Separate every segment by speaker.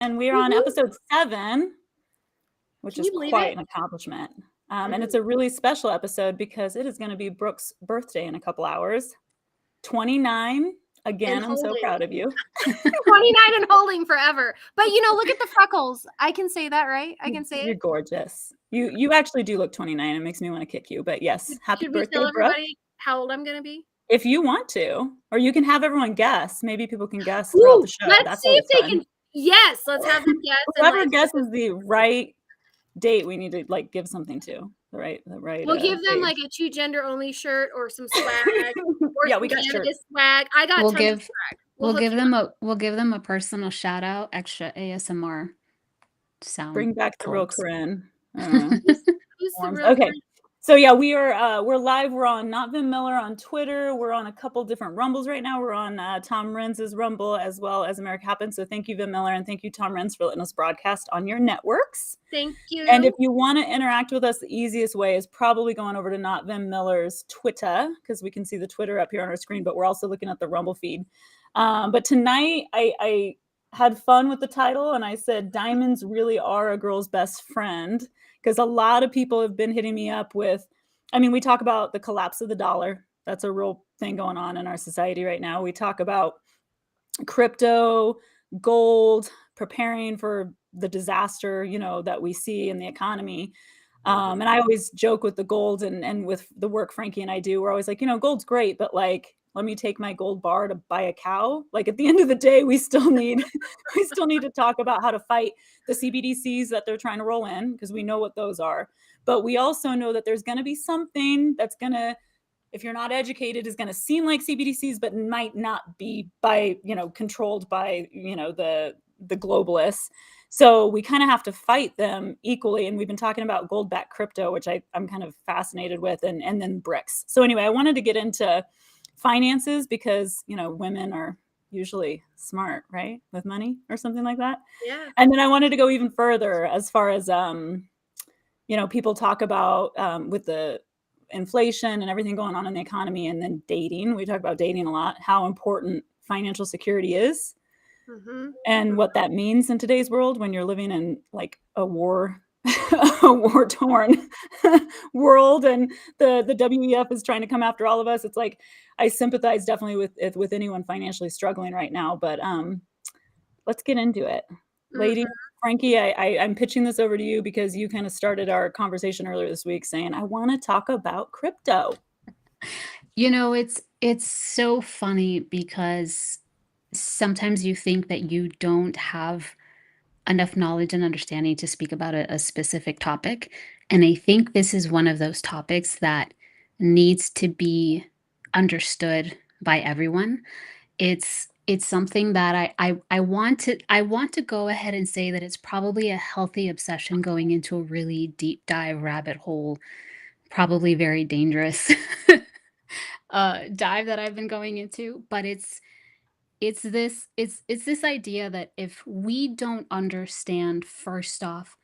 Speaker 1: and we are on episode 7, which
Speaker 2: Can
Speaker 1: is
Speaker 2: you believe
Speaker 1: quite
Speaker 2: it?
Speaker 1: an accomplishment. And it's a really special episode because it is going to be Brooke's birthday in a couple hours. 29. Again, I'm so proud of you.
Speaker 2: 29 and holding forever. But look at the freckles. I can say that, right? I can say
Speaker 1: You're
Speaker 2: it.
Speaker 1: gorgeous. You actually do look 29. It makes me want to kick you. But yes, happy
Speaker 2: Should we
Speaker 1: birthday,
Speaker 2: tell
Speaker 1: Brooke.
Speaker 2: everybody how old I'm going to be?
Speaker 1: If you want to, or you can have everyone guess. Maybe people can guess throughout the show.
Speaker 2: Let's see if they can. Yes, let's have them guess.
Speaker 1: Whoever guesses the right date, we need to give something to the right.
Speaker 2: We'll give them like a 2 gender only shirt or some swag. Or
Speaker 1: yeah, we got shirts.
Speaker 2: Swag. I got tons of swag.
Speaker 3: We'll give them a personal shout out, extra ASMR sound.
Speaker 1: Bring back the real Corinne.
Speaker 2: Who's the real
Speaker 1: okay.
Speaker 2: Corinne?
Speaker 1: So yeah, we're live. We're on Not Vim Miller on Twitter. We're on a couple different Rumbles right now. We're on Tom Renz's Rumble as well as America Happens. So thank you, Vim Miller, and thank you, Tom Renz, for letting us broadcast on your networks.
Speaker 2: Thank you.
Speaker 1: And if you want to interact with us, the easiest way is probably going over to Not Vim Miller's Twitter, because we can see the Twitter up here on our screen, but we're also looking at the Rumble feed. But tonight I had fun with the title, and I said diamonds really are a girl's best friend, because a lot of people have been hitting me up with, we talk about the collapse of the dollar. That's a real thing going on in our society right now. We talk about crypto, gold, preparing for the disaster, that we see in the economy. And I always joke with the gold and with the work Frankie and I do, we're always like, gold's great, but let me take my gold bar to buy a cow. At the end of the day, we still need to talk about how to fight the CBDCs that they're trying to roll in, because we know what those are. But we also know that there's going to be something that's going to, if you're not educated, is going to seem like CBDCs, but might not be controlled by, the globalists. So we kind of have to fight them equally. And we've been talking about gold-backed crypto, which I'm kind of fascinated with, and then BRICS. So anyway, I wanted to get into finances because, women are usually smart, right? With money or something like that.
Speaker 2: Yeah.
Speaker 1: And then I wanted to go even further as far as, people talk about with the inflation and everything going on in the economy, and then dating. We talk about dating a lot, how important financial security is, and what that means in today's world when you're living in a war war-torn world, and the WEF is trying to come after all of us. It's I sympathize definitely with anyone financially struggling right now, but let's get into it. Lady Frankie, I'm pitching this over to you because you kind of started our conversation earlier this week saying, I want to talk about crypto.
Speaker 3: It's so funny because sometimes you think that you don't have enough knowledge and understanding to speak about a specific topic. And I think this is one of those topics that needs to be understood by everyone. It's something that I want to go ahead and say that it's probably a healthy obsession going into a really deep dive rabbit hole, probably very dangerous dive that I've been going into. But it's this idea that if we don't understand, first off,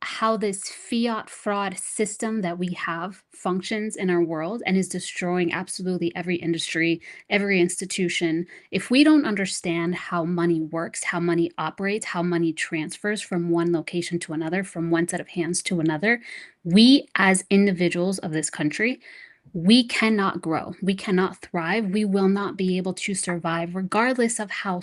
Speaker 3: how this fiat fraud system that we have functions in our world and is destroying absolutely every industry, every institution, if we don't understand how money works, how money operates, how money transfers from one location to another, from one set of hands to another, we as individuals of this country, we cannot grow. We cannot thrive. We will not be able to survive, regardless of how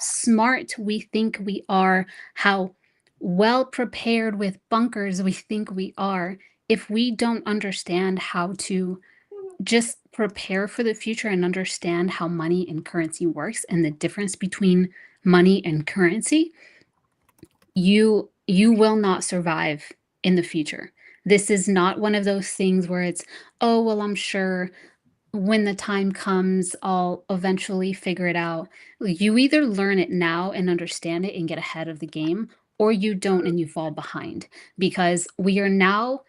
Speaker 3: smart we think we are, how well prepared with bunkers we think we are. If we don't understand how to just prepare for the future and understand how money and currency works and the difference between money and currency, you will not survive in the future. This is not one of those things where it's, oh, well, I'm sure when the time comes, I'll eventually figure it out. You either learn it now and understand it and get ahead of the game, or you don't and you fall behind. Because we are now,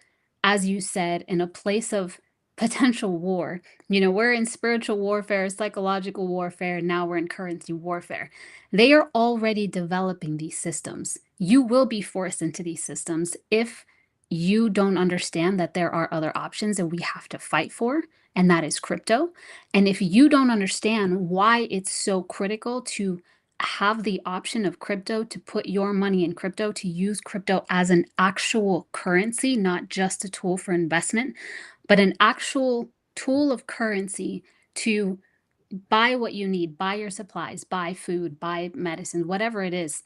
Speaker 3: as you said, in a place of potential war. We're in spiritual warfare, psychological warfare, now we're in currency warfare. They are already developing these systems. You will be forced into these systems if you don't understand that there are other options that we have to fight for, and that is crypto. And if you don't understand why it's so critical to have the option of crypto, to put your money in crypto, to use crypto as an actual currency, not just a tool for investment, but an actual tool of currency to buy what you need, buy your supplies, buy food, buy medicine, whatever it is,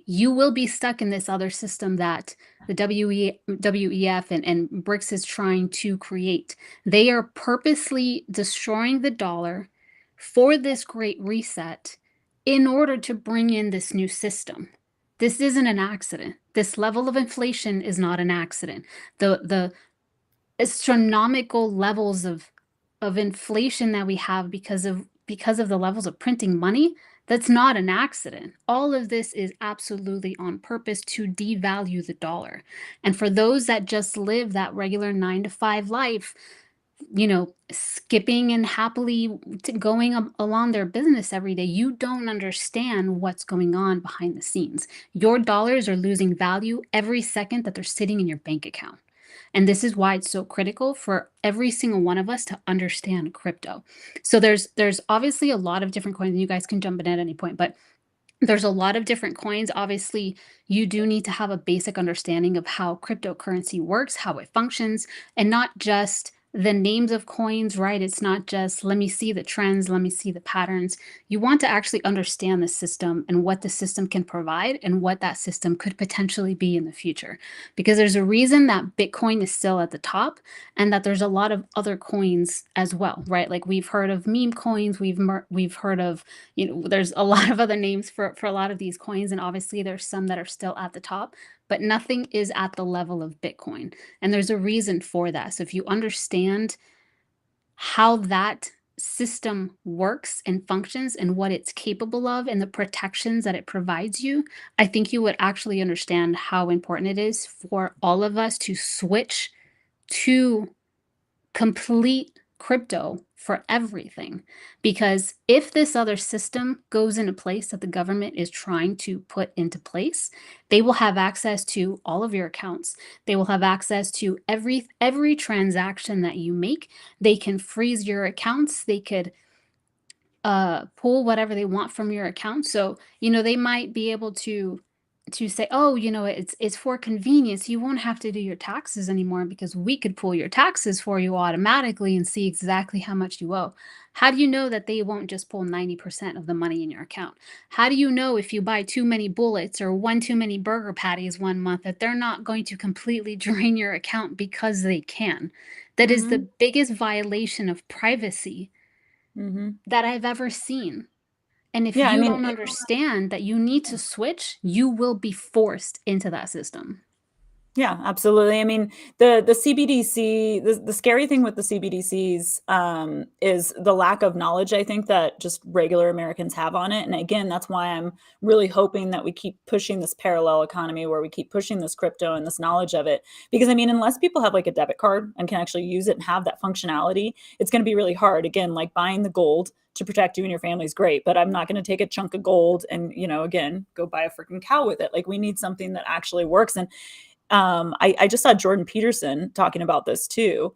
Speaker 3: you will be stuck in this other system that the WEF and BRICS is trying to create. They are purposely destroying the dollar for this great reset in order to bring in this new system. This isn't an accident. This level of inflation is not an accident. The astronomical levels of inflation that we have because of the levels of printing money, that's not an accident. All of this is absolutely on purpose to devalue the dollar. And for those that just live that regular 9 to 5 life, skipping and happily going along their business every day, you don't understand what's going on behind the scenes. Your dollars are losing value every second that they're sitting in your bank account. And this is why it's so critical for every single one of us to understand crypto. So there's obviously a lot of different coins, and you guys can jump in at any point, but there's a lot of different coins. Obviously, you do need to have a basic understanding of how cryptocurrency works, how it functions, and not just the names of coins, right? It's not just, let me see the trends, let me see the patterns. You want to actually understand the system and what the system can provide and what that system could potentially be in the future. Because there's a reason that Bitcoin is still at the top, and that there's a lot of other coins as well, right? Like we've heard of meme coins, we've heard of, there's a lot of other names for a lot of these coins, and obviously there's some that are still at the top, but nothing is at the level of Bitcoin. And there's a reason for that. So if you understand how that system works and functions and what it's capable of and the protections that it provides you, I think you would actually understand how important it is for all of us to switch to complete crypto for everything. Because if this other system goes into place that the government is trying to put into place, they will have access to all of your accounts. They will have access to every transaction that you make. They can freeze your accounts. They could pull whatever they want from your account. So, they might be able to say, oh, it's for convenience. You won't have to do your taxes anymore because we could pull your taxes for you automatically and see exactly how much you owe. How do you know that they won't just pull 90% of the money in your account? How do you know if you buy too many bullets or one too many burger patties one month that they're not going to completely drain your account because they can? That is the biggest violation of privacy that I've ever seen. And if
Speaker 1: Yeah, I
Speaker 3: you
Speaker 1: mean,
Speaker 3: don't understand that you need to switch, you will be forced into that system.
Speaker 1: yeah, absolutely. I mean, the CBDC, the scary thing with the CBDCs is the lack of knowledge, I think, that just regular Americans have on it. And again, that's why I'm really hoping that we keep pushing this parallel economy where we keep pushing this crypto and this knowledge of it. Because I mean, unless people have like a debit card and can actually use it and have that functionality, it's going to be really hard. Again, like buying the gold to protect you and your family is great, but I'm not going to take a chunk of gold and, again, go buy a freaking cow with it. Like we need something that actually works. And I just saw Jordan Peterson talking about this too.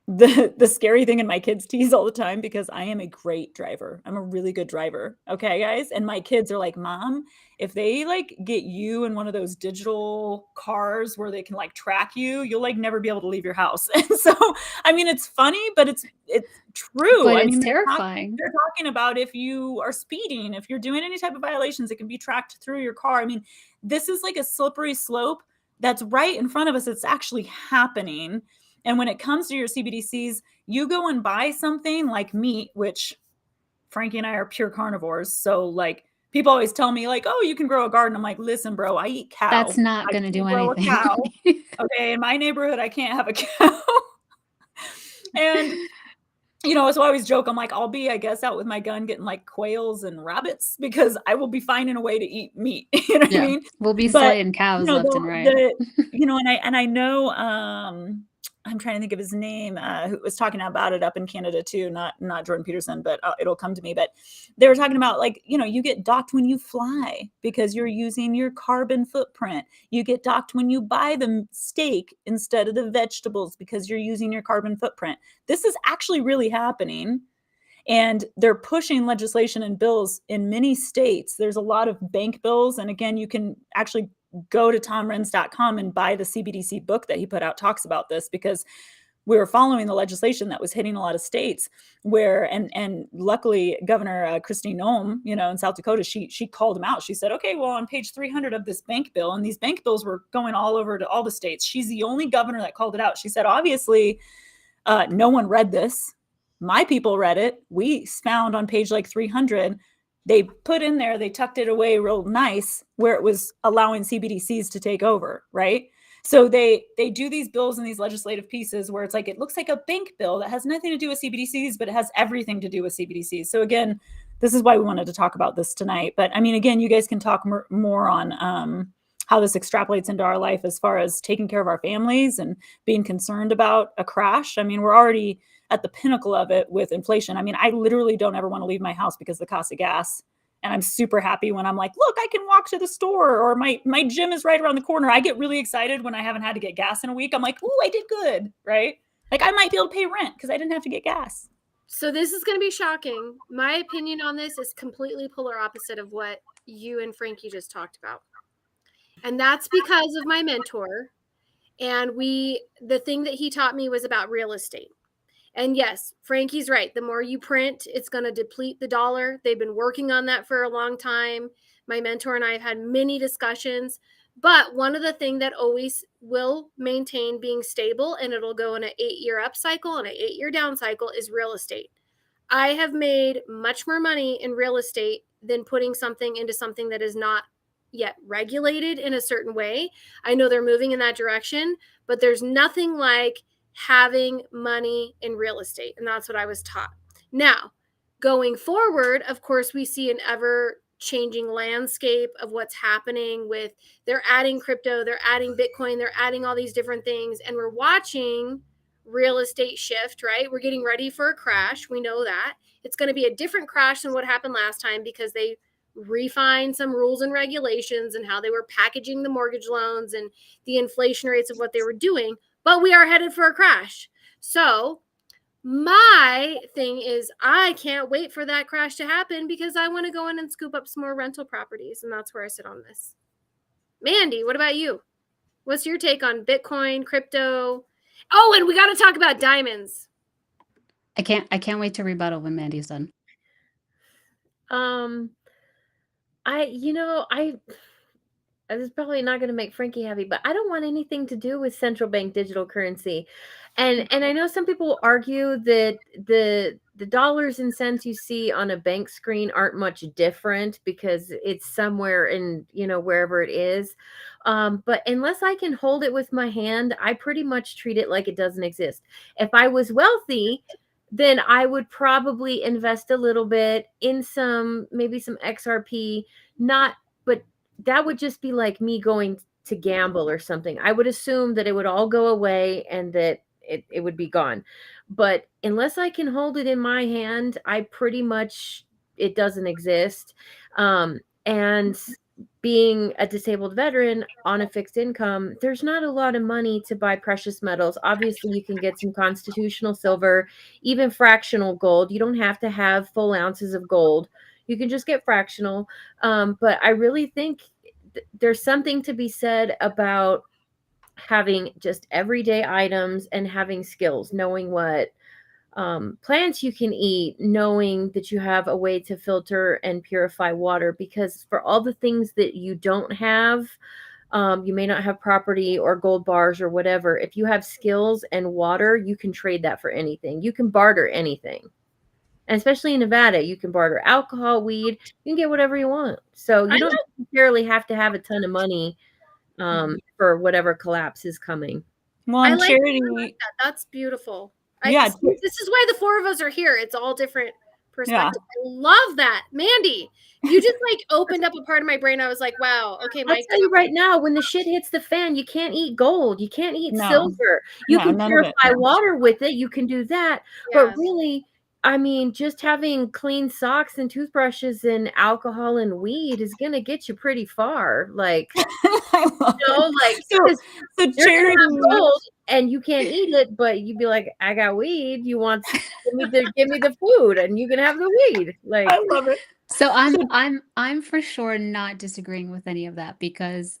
Speaker 1: The scary thing, and my kids tease all the time because I am a great driver. I'm a really good driver. Okay, guys. And my kids are like, Mom, if they like get you in one of those digital cars where they can like track you, you'll like never be able to leave your house. And so, I mean, it's funny, but it's true.
Speaker 3: But
Speaker 1: I
Speaker 3: it's
Speaker 1: mean,
Speaker 3: terrifying.
Speaker 1: they're talking about if you are speeding, if you're doing any type of violations, it can be tracked through your car. I mean, this is like a slippery slope that's right in front of us. It's actually happening. And when it comes to your CBDCs, you go and buy something like meat, which Frankie and I are pure carnivores. So like people always tell me like, oh, you can grow a garden. I'm like, listen, bro, I eat cow.
Speaker 3: That's not
Speaker 1: I
Speaker 3: going to
Speaker 1: can't
Speaker 3: do
Speaker 1: grow a
Speaker 3: anything.
Speaker 1: cow. Okay. In my neighborhood, I can't have a cow. And so I always joke, I'm like, I'll be, I guess, out with my gun getting like quails and rabbits because I will be finding a way to eat meat. You know what I mean?
Speaker 3: We'll be
Speaker 1: But
Speaker 3: slaying cows left and right.
Speaker 1: and I know I'm trying to think of his name, who was talking about it up in Canada too, not Jordan Peterson, but it'll come to me. But they were talking about like, you get docked when you fly because you're using your carbon footprint. You get docked when you buy the steak instead of the vegetables because you're using your carbon footprint. This is actually really happening. And they're pushing legislation and bills in many states. There's a lot of bank bills. And again, you can actually go to tomrenz.com and buy the CBDC book that he put out, talks about this, because we were following the legislation that was hitting a lot of states where, and luckily Governor Christine Noem, in South Dakota, she called him out. She said, okay, well, on page 300 of this bank bill, and these bank bills were going all over to all the states. She's the only governor that called it out. She said, obviously, no one read this. My people read it. We found on page like 300, they put in there, they tucked it away real nice where it was allowing CBDCs to take over, right? So they do these bills and these legislative pieces where it's like, it looks like a bank bill that has nothing to do with CBDCs, but it has everything to do with CBDCs. So again, this is why we wanted to talk about this tonight. But I mean, again, you guys can talk more on how this extrapolates into our life as far as taking care of our families and being concerned about a crash. I mean, we're already at the pinnacle of it with inflation. I mean, I literally don't ever want to leave my house because of the cost of gas. And I'm super happy when I'm like, look, I can walk to the store, or my gym is right around the corner. I get really excited when I haven't had to get gas in a week. I'm like, ooh, I did good, right? Like I might be able to pay rent because I didn't have to get gas.
Speaker 2: So this is going to be shocking. My opinion on this is completely polar opposite of what you and Frankie just talked about. And that's because of my mentor. And the thing that he taught me was about real estate. And yes, Frankie's right. The more you print, it's going to deplete the dollar. They've been working on that for a long time. My mentor and I have had many discussions. But one of the things that always will maintain being stable, and it'll go in an 8-year up cycle and an 8-year down cycle, is real estate. I have made much more money in real estate than putting something into something that is not yet regulated in a certain way. I know they're moving in that direction, but there's nothing like having money in real estate. And that's what I was taught. Now, going forward, of course, we see an ever changing landscape of what's happening with, they're adding crypto, they're adding Bitcoin, they're adding all these different things. And we're watching real estate shift, right? We're getting ready for a crash. We know that it's going to be a different crash than what happened last time because they refined some rules and regulations and how they were packaging the mortgage loans and the inflation rates of what they were doing. But we are headed for a crash. So my thing is I can't wait for that crash to happen because I want to go in and scoop up some more rental properties. And that's where I sit on this. Mandy, what about you? What's your take on Bitcoin, crypto? Oh, and we got to talk about diamonds.
Speaker 3: I can't wait to rebuttal when Mandy's done.
Speaker 4: This is probably not going to make Frankie happy, but I don't want anything to do with central bank digital currency. And I know some people will argue that the dollars and cents you see on a bank screen aren't much different because it's somewhere in, wherever it is. But unless I can hold it with my hand, I pretty much treat it like it doesn't exist. If I was wealthy, then I would probably invest a little bit in maybe some XRP, but that would just be like me going to gamble or something. I would assume that it would all go away and that it would be gone. But unless I can hold it in my hand, it doesn't exist. And being a disabled veteran on a fixed income, there's not a lot of money to buy precious metals. Obviously, you can get some constitutional silver, even fractional gold. You don't have to have full ounces of gold. You can just get fractional. But I really think there's something to be said about having just everyday items and having skills, knowing what plants you can eat, knowing that you have a way to filter and purify water. Because for all the things that you don't have, you may not have property or gold bars or whatever. If you have skills and water, you can trade that for anything. You can barter anything. And especially in Nevada, you can barter alcohol, weed, you can get whatever you want. So you don't necessarily have to have a ton of money for whatever collapse is coming.
Speaker 1: Well, and charity.
Speaker 2: That. That's beautiful.
Speaker 1: This
Speaker 2: is why the four of us are here. It's all different perspectives. Yeah. I love that. Mandy, you just opened up a part of my brain. I was like, wow, okay. I'll
Speaker 4: tell you right now, when the shit hits the fan, you can't eat gold. You can't eat silver. You can purify water with it. You can do that. Yeah. But really, I mean, just having clean socks and toothbrushes and alcohol and weed is going to get you pretty far. So charity, and you can't eat it, but you'd be like, I got weed. You want give me the food and you can have the weed. Like,
Speaker 1: I love it.
Speaker 3: So I'm for sure not disagreeing with any of that because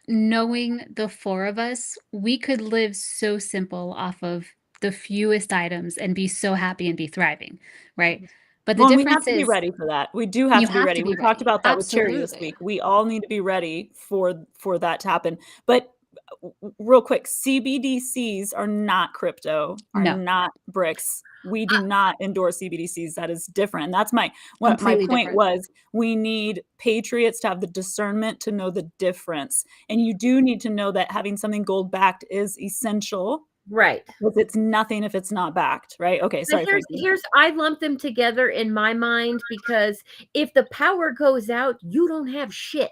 Speaker 3: knowing the four of us, we could live so simple off of the fewest items and be so happy and be thriving, right? But the
Speaker 1: Well, and we have
Speaker 3: difference
Speaker 1: to be
Speaker 3: is
Speaker 1: ready for that. We do have
Speaker 3: you
Speaker 1: to be
Speaker 3: have
Speaker 1: ready.
Speaker 3: to
Speaker 1: We
Speaker 3: be
Speaker 1: talked
Speaker 3: ready.
Speaker 1: about that with Terry this
Speaker 3: Absolutely.
Speaker 1: week. We all need to be ready for that to happen. But real quick, CBDCs are not crypto, are
Speaker 3: No,
Speaker 1: not bricks. We do not endorse CBDCs. That is different. And that's what my
Speaker 3: completely
Speaker 1: point
Speaker 3: different.
Speaker 1: was. We need patriots to have the discernment to know the difference. And you do need to know that having something gold backed is essential.
Speaker 4: right.
Speaker 1: Because it's nothing if it's not backed, right? Okay,
Speaker 4: But
Speaker 1: sorry, Frankie.
Speaker 4: here's I lump them together in my mind because if the power goes out, you don't have shit.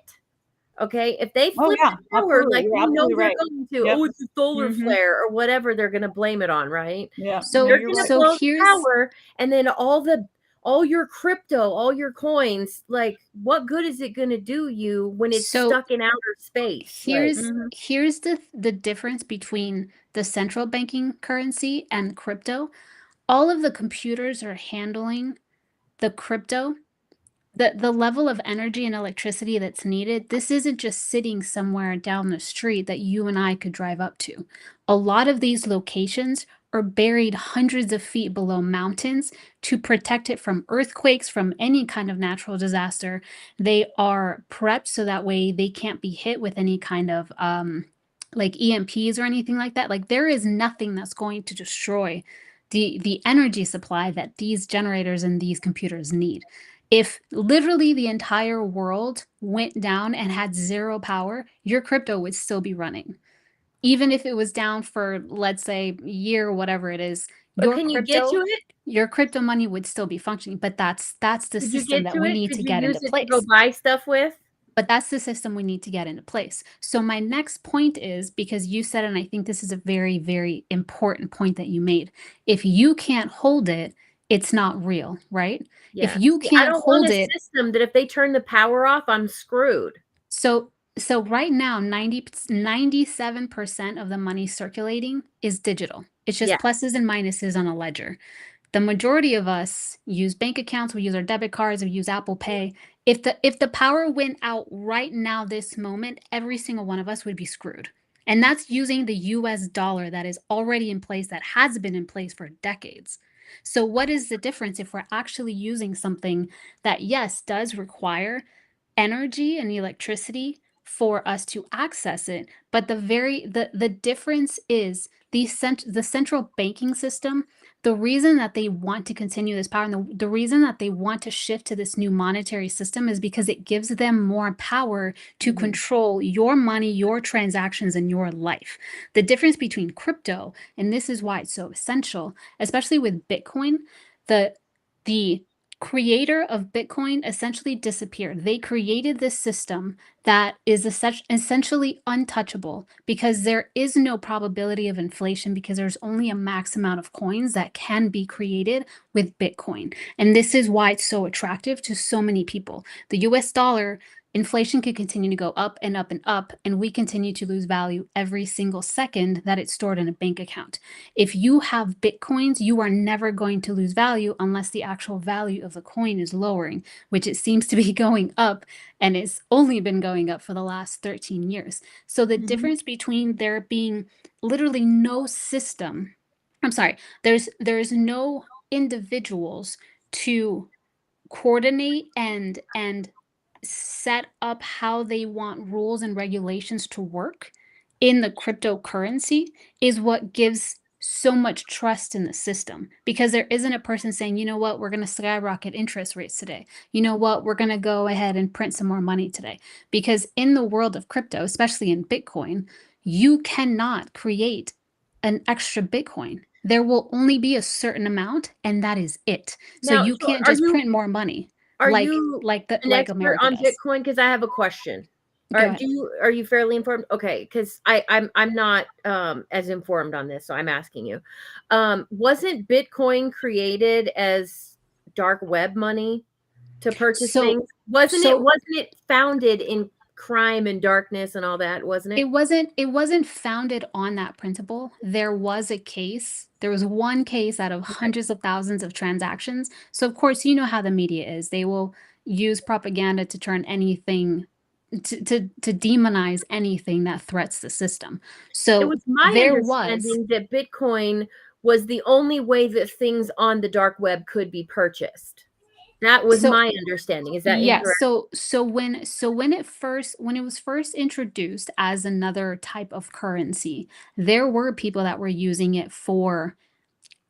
Speaker 4: Okay, if they
Speaker 1: Oh
Speaker 4: flip
Speaker 1: yeah,
Speaker 4: the power
Speaker 1: absolutely.
Speaker 4: like
Speaker 1: You're
Speaker 4: we know
Speaker 1: absolutely
Speaker 4: they're
Speaker 1: right.
Speaker 4: going to,
Speaker 1: Yep.
Speaker 4: oh, it's a solar
Speaker 1: Mhm.
Speaker 4: flare or whatever they're going to blame it on, right?
Speaker 1: Yeah.
Speaker 3: So
Speaker 1: No,
Speaker 4: They're
Speaker 1: you're
Speaker 4: going
Speaker 1: right.
Speaker 4: to blow the
Speaker 3: here's
Speaker 4: power, and then all your crypto, all your coins, like what good is it going to do you when it's
Speaker 3: so
Speaker 4: stuck in outer space? Like,
Speaker 1: Mhm.
Speaker 3: here's the difference between the central banking currency and crypto. All of the computers are handling the crypto, the level of energy and electricity that's needed. This isn't just sitting somewhere down the street that you and I could drive up to. A lot of these locations are buried hundreds of feet below mountains to protect it from earthquakes, from any kind of natural disaster. They are prepped so that way they can't be hit with any kind of like EMPs or anything like that. Like there is nothing that's going to destroy the energy supply that these generators and these computers need. If literally the entire world went down and had zero power, your crypto would still be running. Even if it was down for, let's say, a year or whatever it is,
Speaker 4: but can you get to it?
Speaker 3: your crypto money would still be functioning. But that's the
Speaker 4: Could you
Speaker 3: system
Speaker 4: get
Speaker 3: that
Speaker 4: to
Speaker 3: we
Speaker 4: it?
Speaker 3: need
Speaker 4: Could
Speaker 3: to
Speaker 4: you
Speaker 3: get into
Speaker 4: use it to go
Speaker 3: place.
Speaker 4: buy stuff with?
Speaker 3: But that's the system we need to get into place. So my next point is, because you said, and I think this is a very, very important point that you made. If you can't hold it, it's not real, right? If
Speaker 4: Yeah.
Speaker 3: you
Speaker 4: See, I
Speaker 3: can't
Speaker 4: don't want
Speaker 3: hold
Speaker 4: a
Speaker 3: it,
Speaker 4: system that if they turn the power off, I'm screwed.
Speaker 3: so right now 97% of the money circulating is digital. It's just
Speaker 4: Yeah.
Speaker 3: pluses and minuses on a ledger. The majority of us use bank accounts, we use our debit cards, we use Apple Pay. If the power went out right now this moment, every single one of us would be screwed. And that's using the US dollar that is already in place, that has been in place for decades. So what is the difference if we're actually using something that, yes, does require energy and electricity for us to access it, but the difference is the central banking system. The reason that they want to continue this power, and the reason that they want to shift to this new monetary system, is because it gives them more power to control your money, your transactions, and your life. The difference between crypto, and this is why it's so essential, especially with Bitcoin, the creator of Bitcoin essentially disappeared. They created this system that is essentially untouchable because there is no probability of inflation, because there's only a max amount of coins that can be created with Bitcoin. And this is why it's so attractive to so many people. The US dollar, inflation could continue to go up and up and up, and we continue to lose value every single second that it's stored in a bank account. If you have Bitcoins, you are never going to lose value unless the actual value of the coin is lowering, which it seems to be going up, and it's only been going up for the last 13 years. So the difference between there being literally no system, I'm sorry, there's no individuals to coordinate and set up how they want rules and regulations to work in the cryptocurrency is what gives so much trust in the system, because there isn't a person saying, you know what, we're going to skyrocket interest rates today. You know what, we're going to go ahead and print some more money today. Because in the world of crypto, especially in Bitcoin, you cannot create an extra Bitcoin. There will only be a certain amount, and that is it. So
Speaker 4: Now,
Speaker 3: you
Speaker 4: so
Speaker 3: can't just print more money
Speaker 4: are
Speaker 3: like
Speaker 4: you an
Speaker 3: like
Speaker 4: expert
Speaker 3: America
Speaker 4: on
Speaker 3: does.
Speaker 4: Bitcoin? Because I have a question.
Speaker 3: Go ahead.
Speaker 4: Are you fairly informed? Okay, because I'm not as informed on this, so I'm asking you. Wasn't Bitcoin created as dark web money to purchase
Speaker 3: So
Speaker 4: things? Wasn't
Speaker 3: so
Speaker 4: it founded in crime and darkness and all that, wasn't it?
Speaker 3: It wasn't founded on that principle. There was one case out of hundreds of thousands of transactions. So of course, you know how the media is. They will use propaganda to turn anything to demonize anything that threats the system.
Speaker 4: It
Speaker 3: So
Speaker 4: was my
Speaker 3: there was
Speaker 4: understanding that Bitcoin was the only way that things on the dark web could be purchased. That was
Speaker 3: So-
Speaker 4: my understanding. Is that
Speaker 3: Yes.
Speaker 4: incorrect?
Speaker 3: So when it was first introduced as another type of currency, there were people that were using it for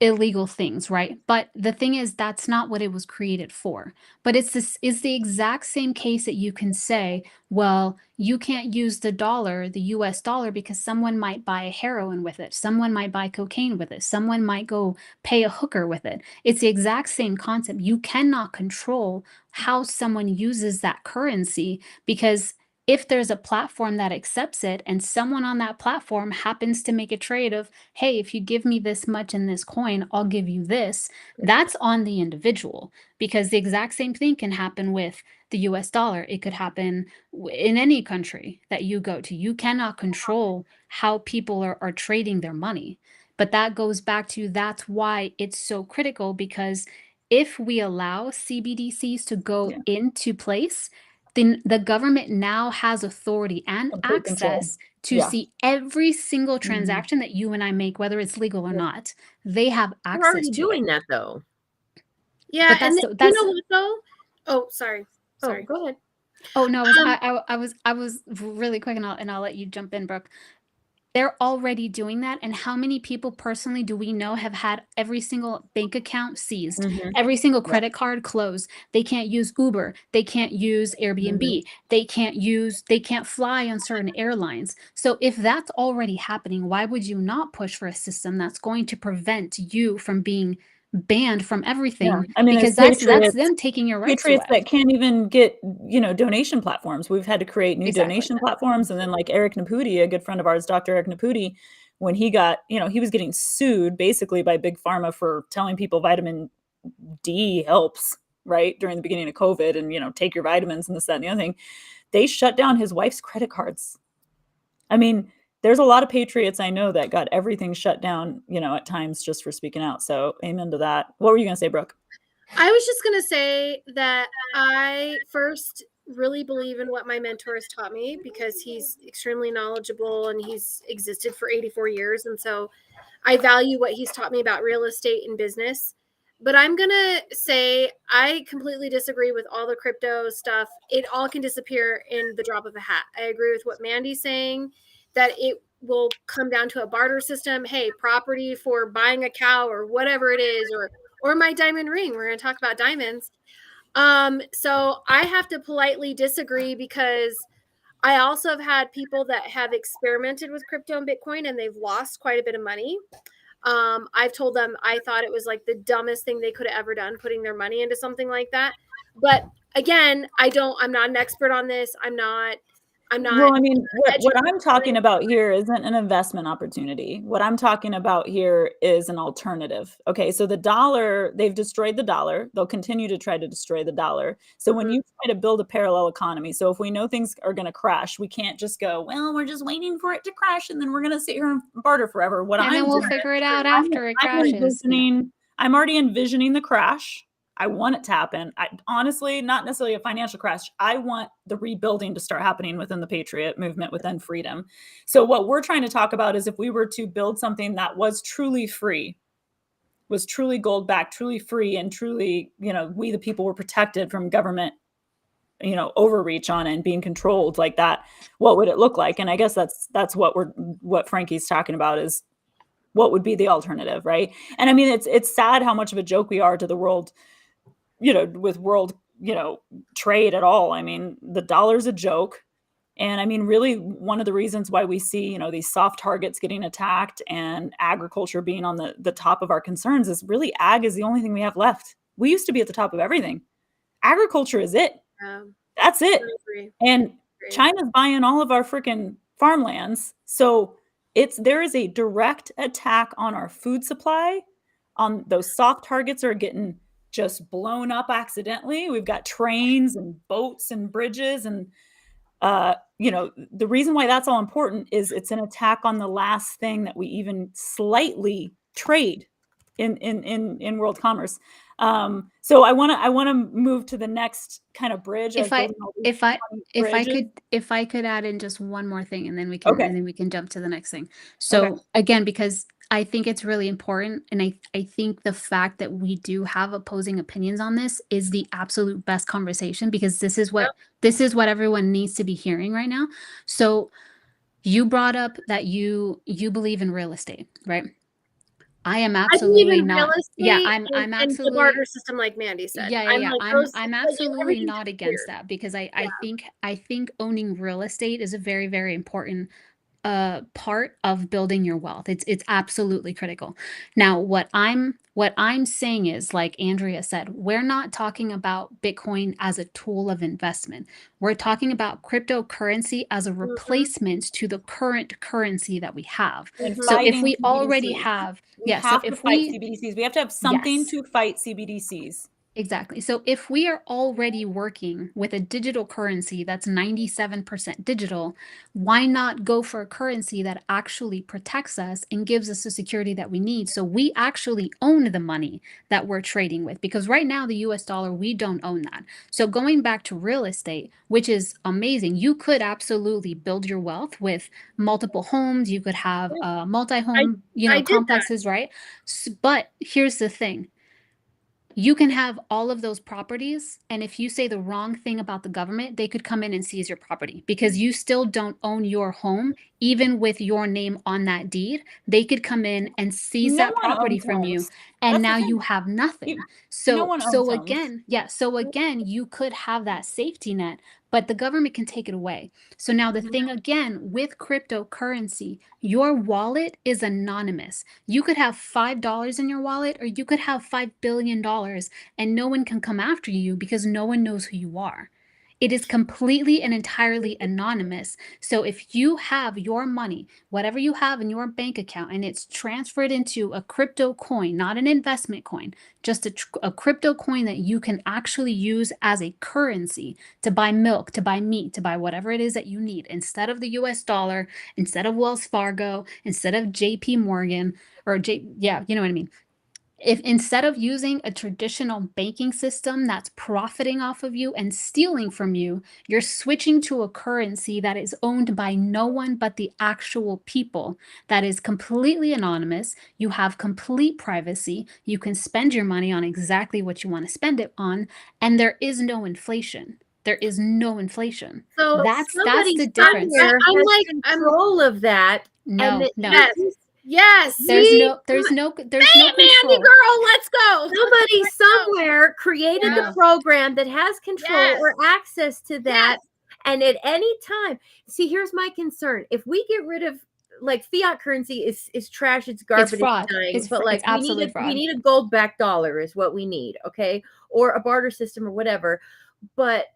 Speaker 3: illegal things, right? But the thing is, that's not what it was created for. But it's the exact same case that you can say, well, you can't use the dollar, the US dollar, because someone might buy heroin with it, someone might buy cocaine with it, someone might go pay a hooker with it. It's the exact same concept. You cannot control how someone uses that currency, because if there's a platform that accepts it and someone on that platform happens to make a trade of, hey, if you give me this much in this coin, I'll give you this, that's on the individual, because the exact same thing can happen with the US dollar. It could happen in any country that you go to. You cannot control how people are trading their money. But that goes back to, that's why it's so critical, because if we allow CBDCs to go into place, then the government now has authority and
Speaker 1: Complete control.
Speaker 3: access to
Speaker 1: Yeah.
Speaker 3: see every single transaction that you and I make, whether it's legal or not. They have
Speaker 4: We're
Speaker 3: access
Speaker 4: already
Speaker 3: to
Speaker 4: doing
Speaker 3: it.
Speaker 4: that, though.
Speaker 2: Yeah,
Speaker 3: But
Speaker 2: and
Speaker 3: that's
Speaker 2: then,
Speaker 3: the- that's
Speaker 2: you know what though? Oh, sorry.
Speaker 4: Oh, go ahead.
Speaker 3: Oh no, I was really quick, and I'll let you jump in, Brooke. They're already doing that. And how many people personally do we know have had every single bank account seized, every single credit card closed? They can't use Uber, they can't use Airbnb, they can't fly on certain airlines. So if that's already happening, why would you not push for a system that's going to prevent you from being banned from everything?
Speaker 1: Yeah. I mean,
Speaker 3: because
Speaker 1: there's
Speaker 3: that's them taking your rights
Speaker 1: patriots
Speaker 3: away.
Speaker 1: that can't even get, donation platforms. We've had to create new
Speaker 3: Exactly.
Speaker 1: donation platforms. And then like Eric Naputi, a good friend of ours, Dr. Eric Naputi, when he got, he was getting sued basically by Big Pharma for telling people vitamin D helps, right? During the beginning of COVID and, take your vitamins and this, that, and the other thing. They shut down his wife's credit cards. I mean, there's a lot of patriots I know that got everything shut down, at times just for speaking out. So amen to that. What were you going to say, Brooke?
Speaker 2: I was just going to say that I first really believe in what my mentor has taught me, because he's extremely knowledgeable and he's existed for 84 years. And so I value what he's taught me about real estate and business. But I'm going to say I completely disagree with all the crypto stuff. It all can disappear in the drop of a hat. I agree with what Mandy's saying, that it will come down to a barter system. Hey, property for buying a cow or whatever it is, or my diamond ring. We're going to talk about diamonds. So I have to politely disagree, because I also have had people that have experimented with crypto and Bitcoin and they've lost quite a bit of money. I've told them I thought it was like the dumbest thing they could have ever done, putting their money into something like that. But again, I'm not an expert on this. I'm not.
Speaker 1: Well, I mean, what I'm talking about here isn't an investment opportunity. What I'm talking about here is an alternative. Okay, so the dollar, they've destroyed the dollar. They'll continue to try to destroy the dollar. So when you try to build a parallel economy, so if we know things are going to crash, we can't just go, well, we're just waiting for it to crash and then we're going to sit here and barter forever.
Speaker 3: And then we'll figure it out after it crashes.
Speaker 1: I'm already envisioning the crash. I want it to happen. Honestly, not necessarily a financial crash. I want the rebuilding to start happening within the Patriot movement, within freedom. So what we're trying to talk about is if we were to build something that was truly free, was truly gold backed, truly free, and truly, we the people were protected from government, overreach on it and being controlled like that, what would it look like? And I guess that's what Frankie's talking about, is what would be the alternative, right? And I mean, it's sad how much of a joke we are to the world, with world, trade at all. I mean, the dollar's a joke. And I mean, really, one of the reasons why we see, these soft targets getting attacked and agriculture being on the top of our concerns is really ag is the only thing we have left. We used to be at the top of everything. Agriculture is it. That's it. And China's buying all of our freaking farmlands. So there is a direct attack on our food supply. On those soft targets are getting just blown up accidentally. We've got trains and boats and bridges and the reason why that's all important is it's an attack on the last thing that we even slightly trade in world commerce. So I want to move to the next kind of bridge.
Speaker 3: If I could add in just one more thing, and then we can jump to the next thing. So again, because I think it's really important, and I think the fact that we do have opposing opinions on this is the absolute best conversation, because this is what everyone needs to be hearing right now. So you brought up that you believe in real estate, right? I am absolutely not. Yeah, I'm absolutely
Speaker 2: the barter system, like Mandy said.
Speaker 3: Yeah. I'm absolutely not against that, because I think owning real estate is a very, very important part of building your wealth. It's absolutely critical. Now, what I'm saying is, like Andrea said, we're not talking about Bitcoin as a tool of investment. We're talking about cryptocurrency as a replacement to the current currency that we have. So if we already have,
Speaker 1: we have to fight CBDCs. We have to have something to fight CBDCs.
Speaker 3: Exactly. So if we are already working with a digital currency that's 97% digital, why not go for a currency that actually protects us and gives us the security that we need, so we actually own the money that we're trading with? Because right now, the US dollar, we don't own that. So going back to real estate, which is amazing, you could absolutely build your wealth with multiple homes. You could have multi-home, complexes, right? But here's the thing. You can have all of those properties, and if you say the wrong thing about the government, they could come in and seize your property, because you still don't own your home. Even with your name on that deed, they could come in and seize that property from you, and now you have nothing. So again, you could have that safety net, but the government can take it away. So now the thing again with cryptocurrency, your wallet is anonymous. You could have $5 in your wallet, or you could have $5 billion, and no one can come after you because no one knows who you are. It is completely and entirely anonymous. So if you have your money, whatever you have in your bank account, and it's transferred into a crypto coin, not an investment coin, just a crypto coin that you can actually use as a currency to buy milk, to buy meat, to buy whatever it is that you need, instead of the US dollar, instead of Wells Fargo, instead of JP Morgan, or you know what I mean? If instead of using a traditional banking system that's profiting off of you and stealing from you, you're switching to a currency that is owned by no one but the actual people, that is completely anonymous, you have complete privacy, you can spend your money on exactly what you want to spend it on, and there is no inflation. There is no inflation.
Speaker 4: So
Speaker 3: that's the difference.
Speaker 4: I'm like control of that.
Speaker 3: No.
Speaker 2: Yes.
Speaker 3: There's no control.
Speaker 2: Mandy girl, let's go.
Speaker 4: Somebody somewhere created the program that has control or access to that. And at any time, see, here's my concern. If we get rid of, like, fiat currency is trash, it's garbage,
Speaker 3: it's fraud.
Speaker 4: But we need a gold-backed dollar is what we need, okay? Or a barter system or whatever. But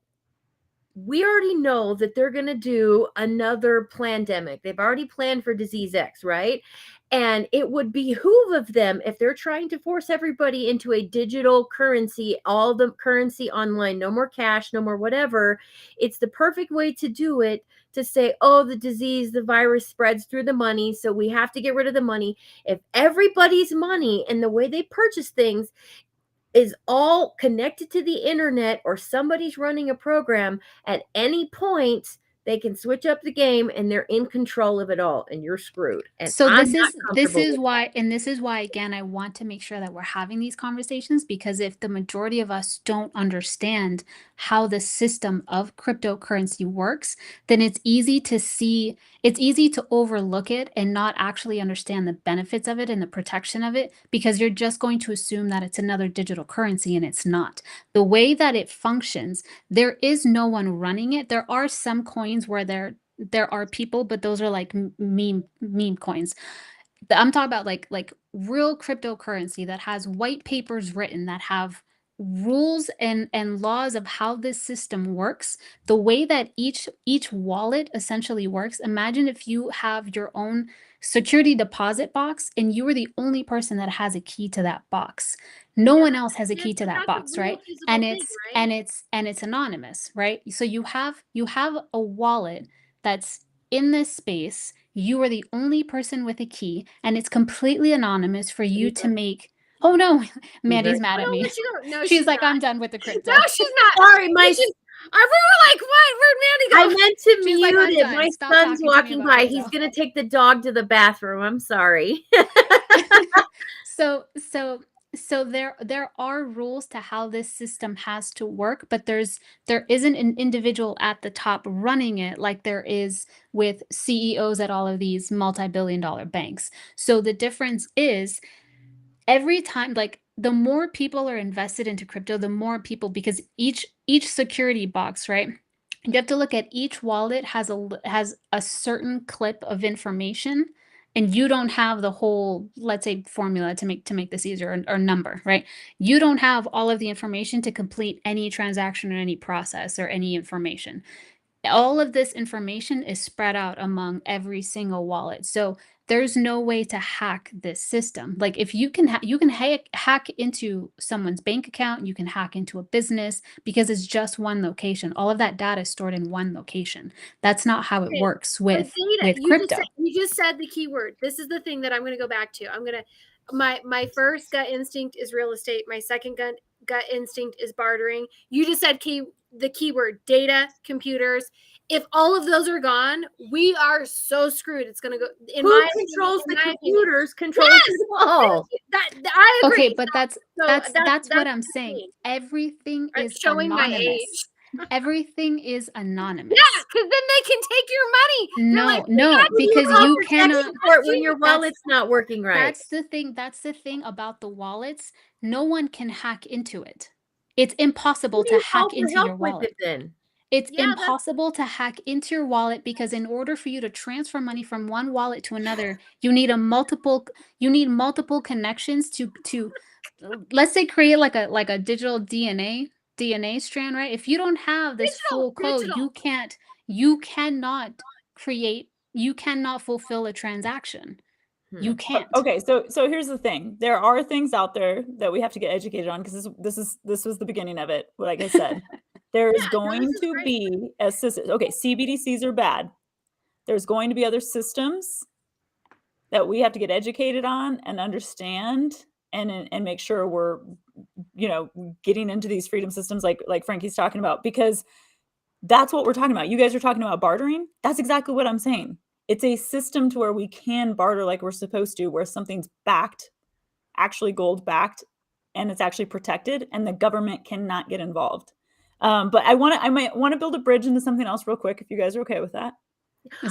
Speaker 4: we already know that they're going to do another pandemic. They've already planned for disease X, right? And it would behoove of them, if they're trying to force everybody into a digital currency, all the currency online, no more cash, no more whatever. It's the perfect way to do it, to say, oh, the disease, the virus spreads through the money, so we have to get rid of the money. If everybody's money and the way they purchase things is all connected to the internet, or somebody's running a program, at any point they can switch up the game and they're in control of it all, and you're screwed. And
Speaker 3: so this is why again, I want to make sure that we're having these conversations, because if the majority of us don't understand how the system of cryptocurrency works, then it's easy to overlook it and not actually understand the benefits of it and the protection of it, because you're just going to assume that it's another digital currency, and it's not. The way that it functions, there is no one running it. There are some coins where there are people, but those are like meme coins. I'm talking about like real cryptocurrency that has white papers written, that have rules and laws of how this system works, the way that each wallet essentially works. Imagine if you have your own security deposit box and you are the only person that has a key to that box. No one else has a key to that box, right? And it's anonymous, right? So you have a wallet that's in this space. You are the only person with a key, and it's completely anonymous for you to make. Oh no, Mandy's mad at me. She's like, I'm done with the crypto.
Speaker 2: No, she's not.
Speaker 4: Sorry,
Speaker 2: We were like, what? Where'd Mandy go?
Speaker 4: I meant to
Speaker 3: She's like,
Speaker 4: mute
Speaker 3: "I'm
Speaker 4: it.
Speaker 3: done.
Speaker 4: My
Speaker 3: Stop
Speaker 4: son's
Speaker 3: talking to me
Speaker 4: walking
Speaker 3: about
Speaker 4: by.
Speaker 3: crypto."
Speaker 4: He's gonna take the dog to the bathroom. I'm sorry.
Speaker 3: So there are rules to how this system has to work, but there isn't an individual at the top running it like there is with CEOs at all of these multi-billion-dollar banks. So the difference is every time, like, the more people are invested into crypto, the more people, because each security box, right? You have to look at each wallet has a certain clip of information, and you don't have the whole, let's say, formula to make this easier, or number, right? You don't have all of the information to complete any transaction or any process or any information. All of this information is spread out among every single wallet. So there's no way to hack this system. Like, if you can hack into someone's bank account, you can hack into a business, because it's just one location. All of that data is stored in one location. That's not how it works with crypto.
Speaker 2: You just said the key word. This is the thing that I'm going to go back to. My first gut instinct is real estate. My second gut instinct is bartering. You just said the keyword data, computers. If all of those are gone, we are so screwed. It's going to go.
Speaker 4: Who controls the computers? Controls it all.
Speaker 2: I agree.
Speaker 3: Okay, but that's what I'm saying. Everything is
Speaker 2: showing my
Speaker 3: anonymous.
Speaker 2: age.
Speaker 3: Everything is anonymous.
Speaker 2: Yeah, because then they can take your money.
Speaker 3: No, because you cannot.
Speaker 4: When your wallet's not working right.
Speaker 3: That's the thing. That's the thing about the wallets. No one can hack into it. It's impossible to hack into your wallet. It's impossible to hack into your wallet, because in order for you to transfer money from one wallet to another, you need multiple connections to let's say create like a digital DNA strand, right? If you don't have this full code, you cannot fulfill a transaction. You can't.
Speaker 1: Okay, so here's the thing. There are things out there that we have to get educated on, because this was the beginning of it. Like I said, there's going to be a system. Okay, CBDCs are bad. There's going to be other systems that we have to get educated on and understand, and make sure we're, getting into these freedom systems like Frankie's talking about, because that's what we're talking about. You guys are talking about bartering. That's exactly what I'm saying. It's a system to where we can barter like we're supposed to, where something's backed, actually gold backed, and it's actually protected, and the government cannot get involved. But I might want to build a bridge into something else real quick, if you guys are okay with that.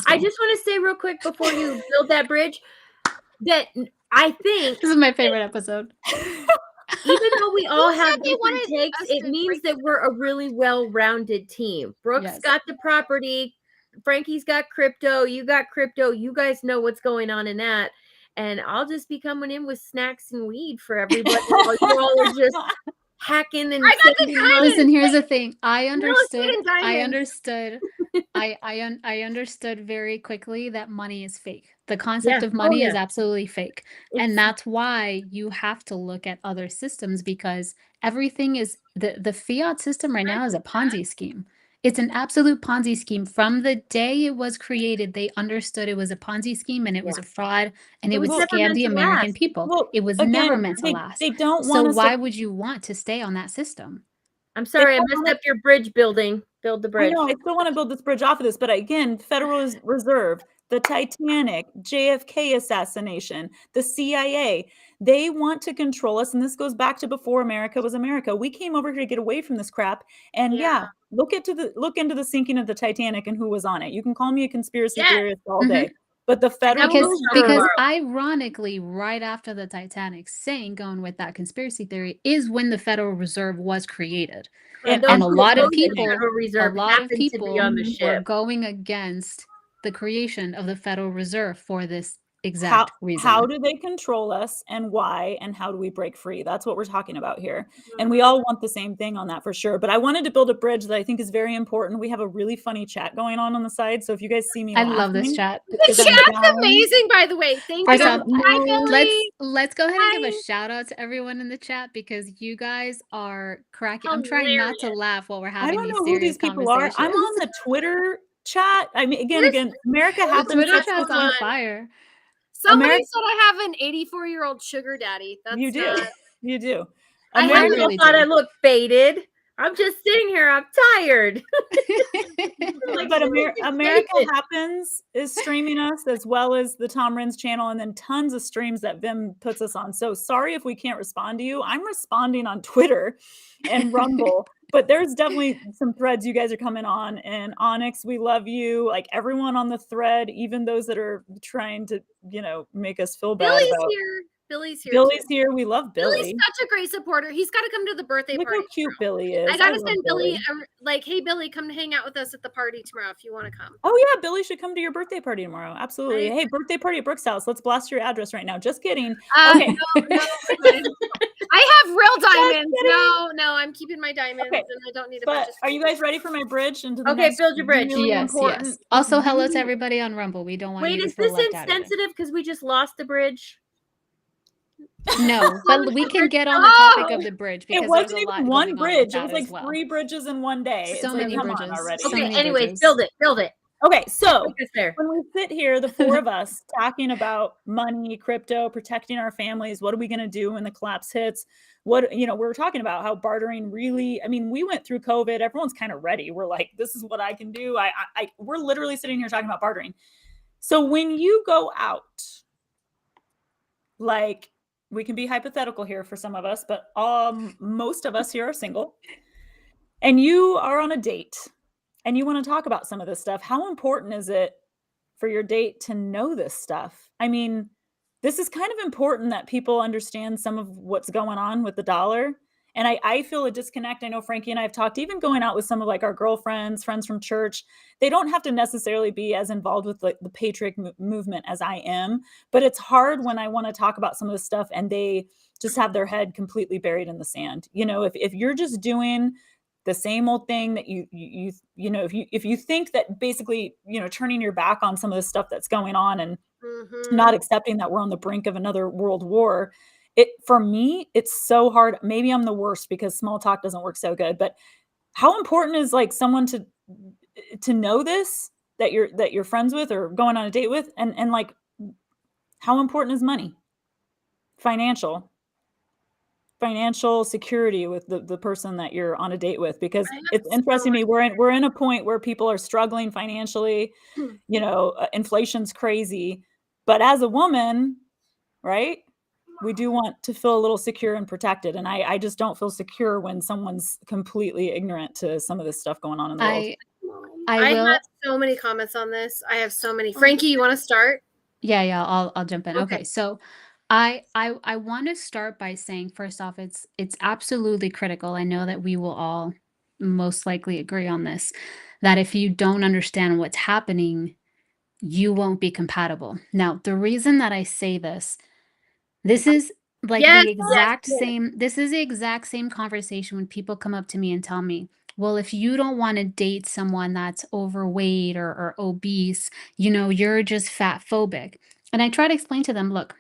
Speaker 4: I just want to say real quick before you build that bridge that I think
Speaker 3: this is my favorite episode.
Speaker 4: Even though we all have different takes, it means that we're a really well-rounded team. Brooke's got the property, Frankie's got crypto, you got crypto, you guys know what's going on in that. And I'll just be coming in with snacks and weed for everybody. While you all are just hacking and
Speaker 3: listen, here's the thing. I understood very quickly that money is fake. The concept of money is absolutely fake. And that's why you have to look at other systems, because everything is the fiat system right now is a Ponzi scheme. It's an absolute Ponzi scheme. From the day it was created, they understood it was a Ponzi scheme, and it was a fraud, and it would scam the American people.
Speaker 1: Well,
Speaker 3: it was never meant to last.
Speaker 1: They don't want.
Speaker 3: So why would you want to stay on that system?
Speaker 4: I'm sorry, I messed up your bridge building. Build the bridge.
Speaker 1: I know, I still want to build this bridge off of this, but again, Federal Reserve, the Titanic, JFK assassination, the CIA, they want to control us. And this goes back to before America was America. We came over here to get away from this crap. And look into the sinking of the Titanic and who was on it. You can call me a conspiracy theorist all day. But the Federal
Speaker 3: because ironically, right after the Titanic sank, going with that conspiracy theory, is when the Federal Reserve was created. And a lot of people were going against the creation of the Federal Reserve for this exact reason.
Speaker 1: How do they control us and why, and how do we break free? That's what we're talking about here. And we all want the same thing on that for sure. But I wanted to build a bridge that I think is very important. We have a really funny chat going on the side. So if you guys see me
Speaker 3: I
Speaker 1: laughing,
Speaker 3: love this chat.
Speaker 2: The
Speaker 1: 'cause I'm
Speaker 2: chat's
Speaker 1: dying.
Speaker 2: amazing, by the way. Thank
Speaker 3: First
Speaker 2: you.
Speaker 3: off,
Speaker 2: Hi, Billy.
Speaker 3: let's go ahead and give a
Speaker 2: Hi.
Speaker 3: shout out to everyone in the chat because you guys are cracking. I'm trying not to
Speaker 2: Hilarious.
Speaker 3: laugh while we're
Speaker 1: I
Speaker 3: having
Speaker 1: don't
Speaker 3: these
Speaker 1: know who
Speaker 3: serious
Speaker 1: these people are. I'm
Speaker 3: conversations.
Speaker 1: on the Twitter chat. I mean,
Speaker 2: There's-
Speaker 1: again, America
Speaker 2: there's
Speaker 3: The
Speaker 1: happens.
Speaker 3: Twitter
Speaker 2: That's
Speaker 3: chat's
Speaker 2: going
Speaker 3: on
Speaker 2: on.
Speaker 3: fire.
Speaker 2: Somebody
Speaker 1: America-
Speaker 2: said I have an 84-year-old sugar daddy. That's
Speaker 1: You do.
Speaker 2: not.
Speaker 1: You do.
Speaker 4: I
Speaker 1: America,
Speaker 3: really
Speaker 4: thought
Speaker 3: do.
Speaker 4: I looked faded. I'm just sitting here. I'm tired. Like,
Speaker 1: but
Speaker 4: seriously,
Speaker 1: America
Speaker 4: David.
Speaker 1: Happens is streaming us, as well as the Tom Renz channel, and then tons of streams that Vim puts us on. So sorry if we can't respond to you. I'm responding on Twitter and Rumble, but there's definitely some threads you guys are coming on. And Onyx, we love you. Like everyone on the thread, even those that are trying to, make us feel bad
Speaker 2: Billy's
Speaker 1: about.
Speaker 2: here. Billy's here.
Speaker 1: Billy's
Speaker 2: too.
Speaker 1: here. We love Billy.
Speaker 2: Billy's such a great supporter. He's got to come to the birthday
Speaker 1: Look
Speaker 2: party.
Speaker 1: how cute Billy is.
Speaker 2: I gotta
Speaker 1: love
Speaker 2: send Billy like, hey Billy, come to hang out with us at the party tomorrow if you want to come.
Speaker 1: Oh yeah, Billy should come to your birthday party tomorrow. Absolutely. Hey, birthday party at Brooke's house. Let's blast your address right now. Just kidding. Okay.
Speaker 2: No, I have real diamonds. No, I'm keeping my diamonds, and I don't need a bunch
Speaker 1: But
Speaker 2: of.
Speaker 1: are you guys ready for my bridge into the
Speaker 4: Okay,
Speaker 1: next
Speaker 4: build your bridge.
Speaker 1: really
Speaker 3: Yes,
Speaker 1: important?
Speaker 3: yes. Also, hello to
Speaker 1: really-
Speaker 3: everybody on Rumble. We don't want
Speaker 4: Wait,
Speaker 3: you to
Speaker 4: is
Speaker 3: feel
Speaker 4: this
Speaker 3: left out either.
Speaker 4: insensitive because we just lost the bridge?
Speaker 3: No, but we can get on the topic of the bridge because
Speaker 1: It
Speaker 3: there's
Speaker 1: wasn't
Speaker 3: a lot
Speaker 1: even one
Speaker 3: going
Speaker 1: bridge.
Speaker 3: on
Speaker 1: It
Speaker 3: with
Speaker 1: was
Speaker 3: that
Speaker 1: like
Speaker 3: as well.
Speaker 1: 3 bridges in one day.
Speaker 3: So
Speaker 1: It's like,
Speaker 3: many
Speaker 1: come on
Speaker 3: bridges.
Speaker 1: already.
Speaker 3: So
Speaker 4: Okay,
Speaker 3: many
Speaker 4: anyways,
Speaker 3: bridges.
Speaker 4: build it.
Speaker 1: Okay, so
Speaker 4: Take us there.
Speaker 1: when we sit here, the 4 of us talking about money, crypto, protecting our families, what are we going to do when the collapse hits? What, we were talking about how bartering really, I mean, we went through COVID. Everyone's kind of ready. We're like, this is what I can do. We're literally sitting here talking about bartering. So when you go out, like, we can be hypothetical here for some of us, but most of us here are single, and you are on a date and you want to talk about some of this stuff. How important is it for your date to know this stuff? I mean, this is kind of important that people understand some of what's going on with the dollar. And I feel a disconnect. I know Frankie and I have talked, even going out with some of like our girlfriends, friends from church. They don't have to necessarily be as involved with like the patriot movement as I am, but it's hard when I want to talk about some of this stuff and they just have their head completely buried in the sand. If you're just doing the same old thing that if you think that basically, turning your back on some of the stuff that's going on and not accepting that we're on the brink of another world war, for me, it's so hard. Maybe I'm the worst because small talk doesn't work so good, but how important is like someone to know this, that you're friends with or going on a date with, and like, how important is money? Financial security with the person that you're on a date with, because it's interesting to me. We're in a point where people are struggling financially, inflation's crazy, but as a woman, right, we do want to feel a little secure and protected. And I just don't feel secure when someone's completely ignorant to some of this stuff going on in the world.
Speaker 2: I have so many comments on this. I have so many. Frankie, you want to start?
Speaker 3: Yeah, I'll jump in. Okay, so I want to start by saying, first off, it's absolutely critical. I know that we will all most likely agree on this, that if you don't understand what's happening, you won't be compatible. Now, the reason that I say this is like the exact same, this is the exact same conversation when people come up to me and tell me, well, if you don't want to date someone that's overweight or obese, you're just fat phobic. And I try to explain to them, look,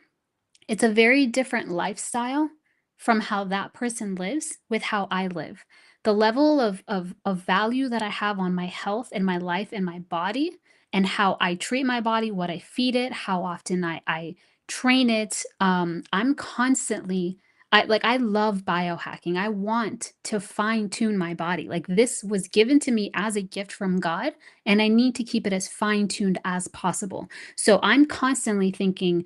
Speaker 3: it's a very different lifestyle from how that person lives with how I live. The level of value that I have on my health and my life and my body and how I treat my body, what I feed it, how often I train it. I'm constantly, I love biohacking. I want to fine tune my body. Like, this was given to me as a gift from God, and I need to keep it as fine tuned as possible. So I'm constantly thinking,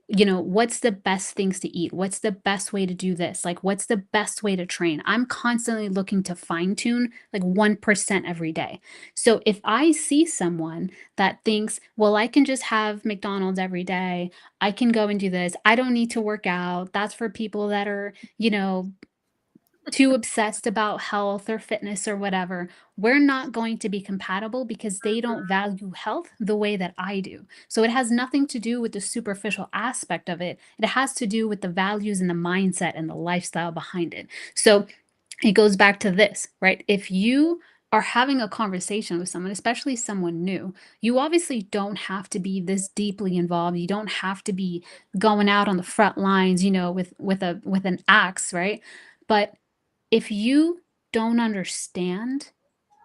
Speaker 3: what's the best things to eat? What's the best way to do this? Like, what's the best way to train? I'm constantly looking to fine tune like 1% every day. So if I see someone that thinks, well, I can just have McDonald's every day, I can go and do this, I don't need to work out, that's for people that are, too obsessed about health or fitness or whatever, we're not going to be compatible because they don't value health the way that I do. So it has nothing to do with the superficial aspect of it. It has to do with the values and the mindset and the lifestyle behind it. So it goes back to this, right? If you are having a conversation with someone, especially someone new, you obviously don't have to be this deeply involved. You don't have to be going out on the front lines, with an axe, right? But if you don't understand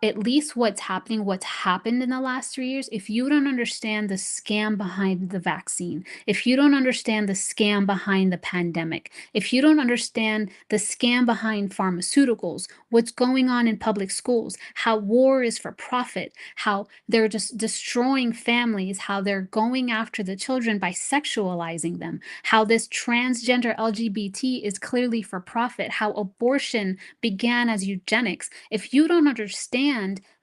Speaker 3: at least what's happened in the last 3 years, if you don't understand the scam behind the vaccine, if you don't understand the scam behind the pandemic, if you don't understand the scam behind pharmaceuticals, what's going on in public schools, how war is for profit, how they're just destroying families, how they're going after the children by sexualizing them, how this transgender LGBT is clearly for profit, how abortion began as eugenics. If you don't understand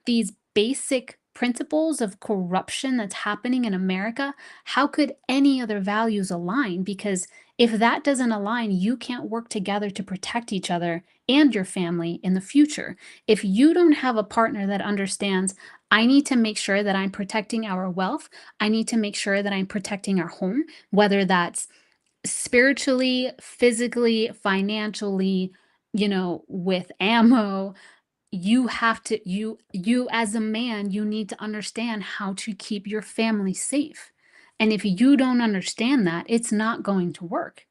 Speaker 3: these basic principles of corruption that's happening in America, how could any other values align? Because if that doesn't align, you can't work together to protect each other and your family in the future. If you don't have a partner that understands, I need to make sure that I'm protecting our wealth, I need to make sure that I'm protecting our home, whether that's spiritually, physically, financially, with ammo, you have to you as a man, you need to understand how to keep your family safe. And if you don't understand that, it's not going to work.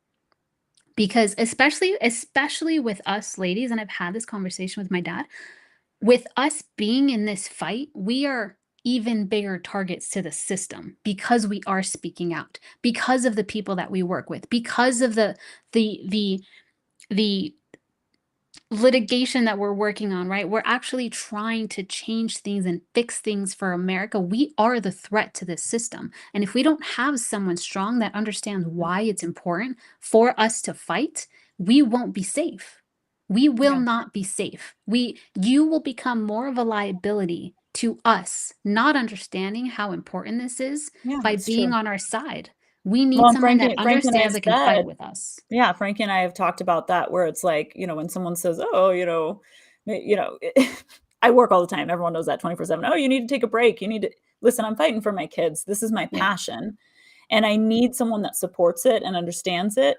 Speaker 3: Because especially with us ladies, and I've had this conversation with my dad, with us being in this fight, we are even bigger targets to the system because we are speaking out, because of the people that we work with, because of the litigation that we're working on, right? We're actually trying to change things and fix things for America. We are the threat to this system. And if we don't have someone strong that understands why it's important for us to fight, we won't be safe. We will
Speaker 1: Yeah.
Speaker 3: not be safe. You will become more of a liability to us, not understanding how important this is
Speaker 1: Yeah,
Speaker 3: by
Speaker 1: that's
Speaker 3: being
Speaker 1: true.
Speaker 3: on our side. We need
Speaker 1: Well, and
Speaker 3: someone that
Speaker 1: Frankie and I have
Speaker 3: understands that can fight
Speaker 1: said,
Speaker 3: with us.
Speaker 1: yeah, Frankie and I have talked about that, where it's like, when someone says, "Oh, I work all the time. Everyone knows that 24/7. Oh, you need to take a break. You need to listen. I'm fighting for my kids. This is my
Speaker 3: Yeah.
Speaker 1: passion, and I need someone that supports it and understands it."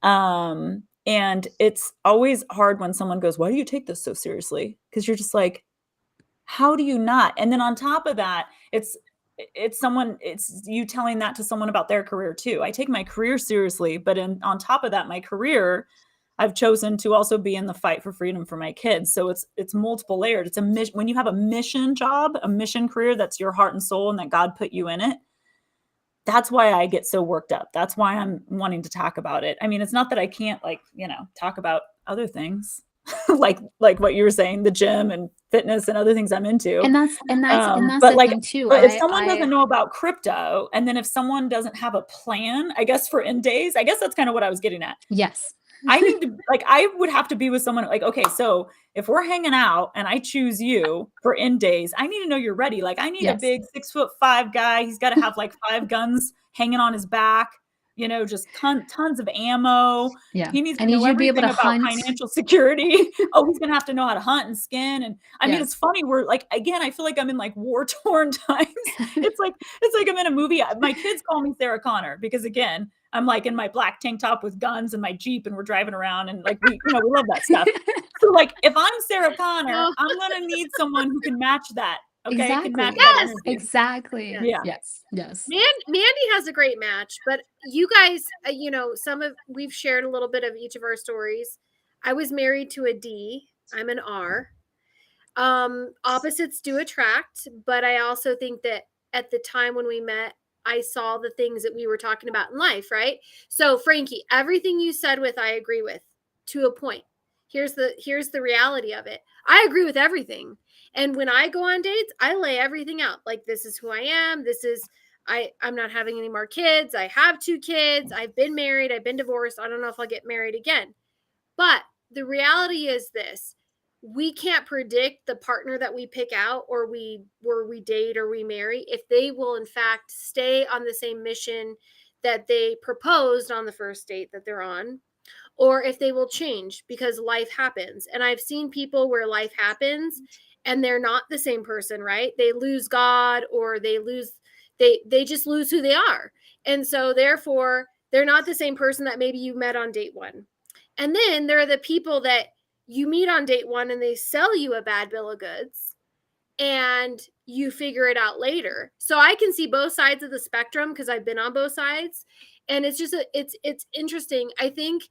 Speaker 1: And it's always hard when someone goes, "Why do you take this so seriously?" Because you're just like, how do you not? And then on top of that, it's you telling that to someone about their career too. I take my career seriously, but on top of that, my career, I've chosen to also be in the fight for freedom for my kids. So it's multiple layered. It's a mission. When you have a mission job, a mission career, that's your heart and soul, and that God put you in it. That's why I get so worked up. That's why I'm wanting to talk about it. I mean, it's not that I can't talk about other things like what you were saying, the gym and fitness and other things I'm into.
Speaker 3: And that's
Speaker 1: But
Speaker 3: the thing too.
Speaker 1: but if someone doesn't know about crypto, and then if someone doesn't have a plan, I guess for end days, I guess that's kind of what I was getting at.
Speaker 3: Yes.
Speaker 1: I would have to be with someone like, okay, so if we're hanging out and I choose you for end days, I need to know you're ready. Like, I need a
Speaker 3: Yes.
Speaker 1: big 6'5" guy. He's got to have like 5 guns hanging on his back, just tons of ammo.
Speaker 3: Yeah.
Speaker 1: He needs
Speaker 3: I
Speaker 1: to
Speaker 3: need
Speaker 1: know
Speaker 3: you to be able
Speaker 1: everything
Speaker 3: to
Speaker 1: about
Speaker 3: hunt.
Speaker 1: financial security. Oh, he's going to have to know how to hunt and skin. And I mean,
Speaker 3: Yes.
Speaker 1: it's funny. We're like, again, I feel like I'm in like war-torn times. It's like I'm in a movie. My kids call me Sarah Connor because, again, I'm like in my black tank top with guns and my Jeep, and we're driving around, and like we love that stuff. So like if I'm Sarah Connor, I'm gonna need someone who can match that. Okay, can match
Speaker 3: Exactly.
Speaker 1: that
Speaker 2: Yes.
Speaker 1: energy.
Speaker 3: Exactly.
Speaker 1: Yeah.
Speaker 3: Yes.
Speaker 2: Mandy has a great match, but you guys, we've shared a little bit of each of our stories. I was married to a D. I'm an R. Opposites do attract, but I also think that at the time when we met, I saw the things that we were talking about in life, right? So Frankie, everything you said I agree with to a point. Here's the reality of it. I agree with everything. And when I go on dates, I lay everything out. Like, this is who I am. I'm not having any more kids. I have 2 kids. I've been married. I've been divorced. I don't know if I'll get married again. But the reality is this: we can't predict the partner that we pick out or we date or we marry, if they will in fact stay on the same mission that they proposed on the first date that they're on, or if they will change because life happens. And I've seen people where life happens and they're not the same person, right? They lose God, or they just lose who they are. And so therefore they're not the same person that maybe you met on date one. And then there are the people that you meet on date one and they sell you a bad bill of goods and you figure it out later. So I can see both sides of the spectrum because I've been on both sides. And it's just it's interesting. I think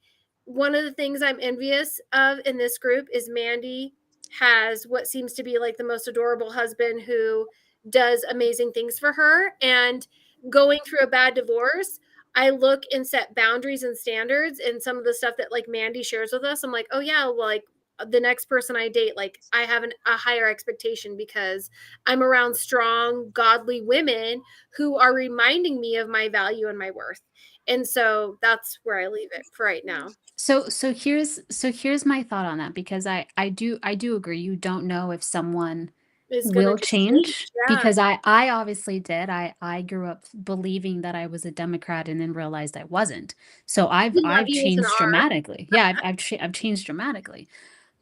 Speaker 2: one of the things I'm envious of in this group is Mandy has what seems to be like the most adorable husband who does amazing things for her. And going through a bad divorce, I look and set boundaries and standards, and some of the stuff that like Mandy shares with us, I'm like, oh yeah, well, like the next person I date, like I have a higher expectation because I'm around strong, godly women who are reminding me of my value and my worth. And so that's where I leave it for right now.
Speaker 3: So here's my thought on that, because I do agree, you don't know if someone
Speaker 2: It's gonna
Speaker 3: will
Speaker 2: just change.
Speaker 3: change,
Speaker 2: Yeah.
Speaker 3: because I obviously did. I grew up believing that I was a Democrat and then realized I wasn't. So
Speaker 2: We love
Speaker 3: I've
Speaker 2: you with an
Speaker 3: changed
Speaker 2: R.
Speaker 3: dramatically. Yeah, I've changed dramatically.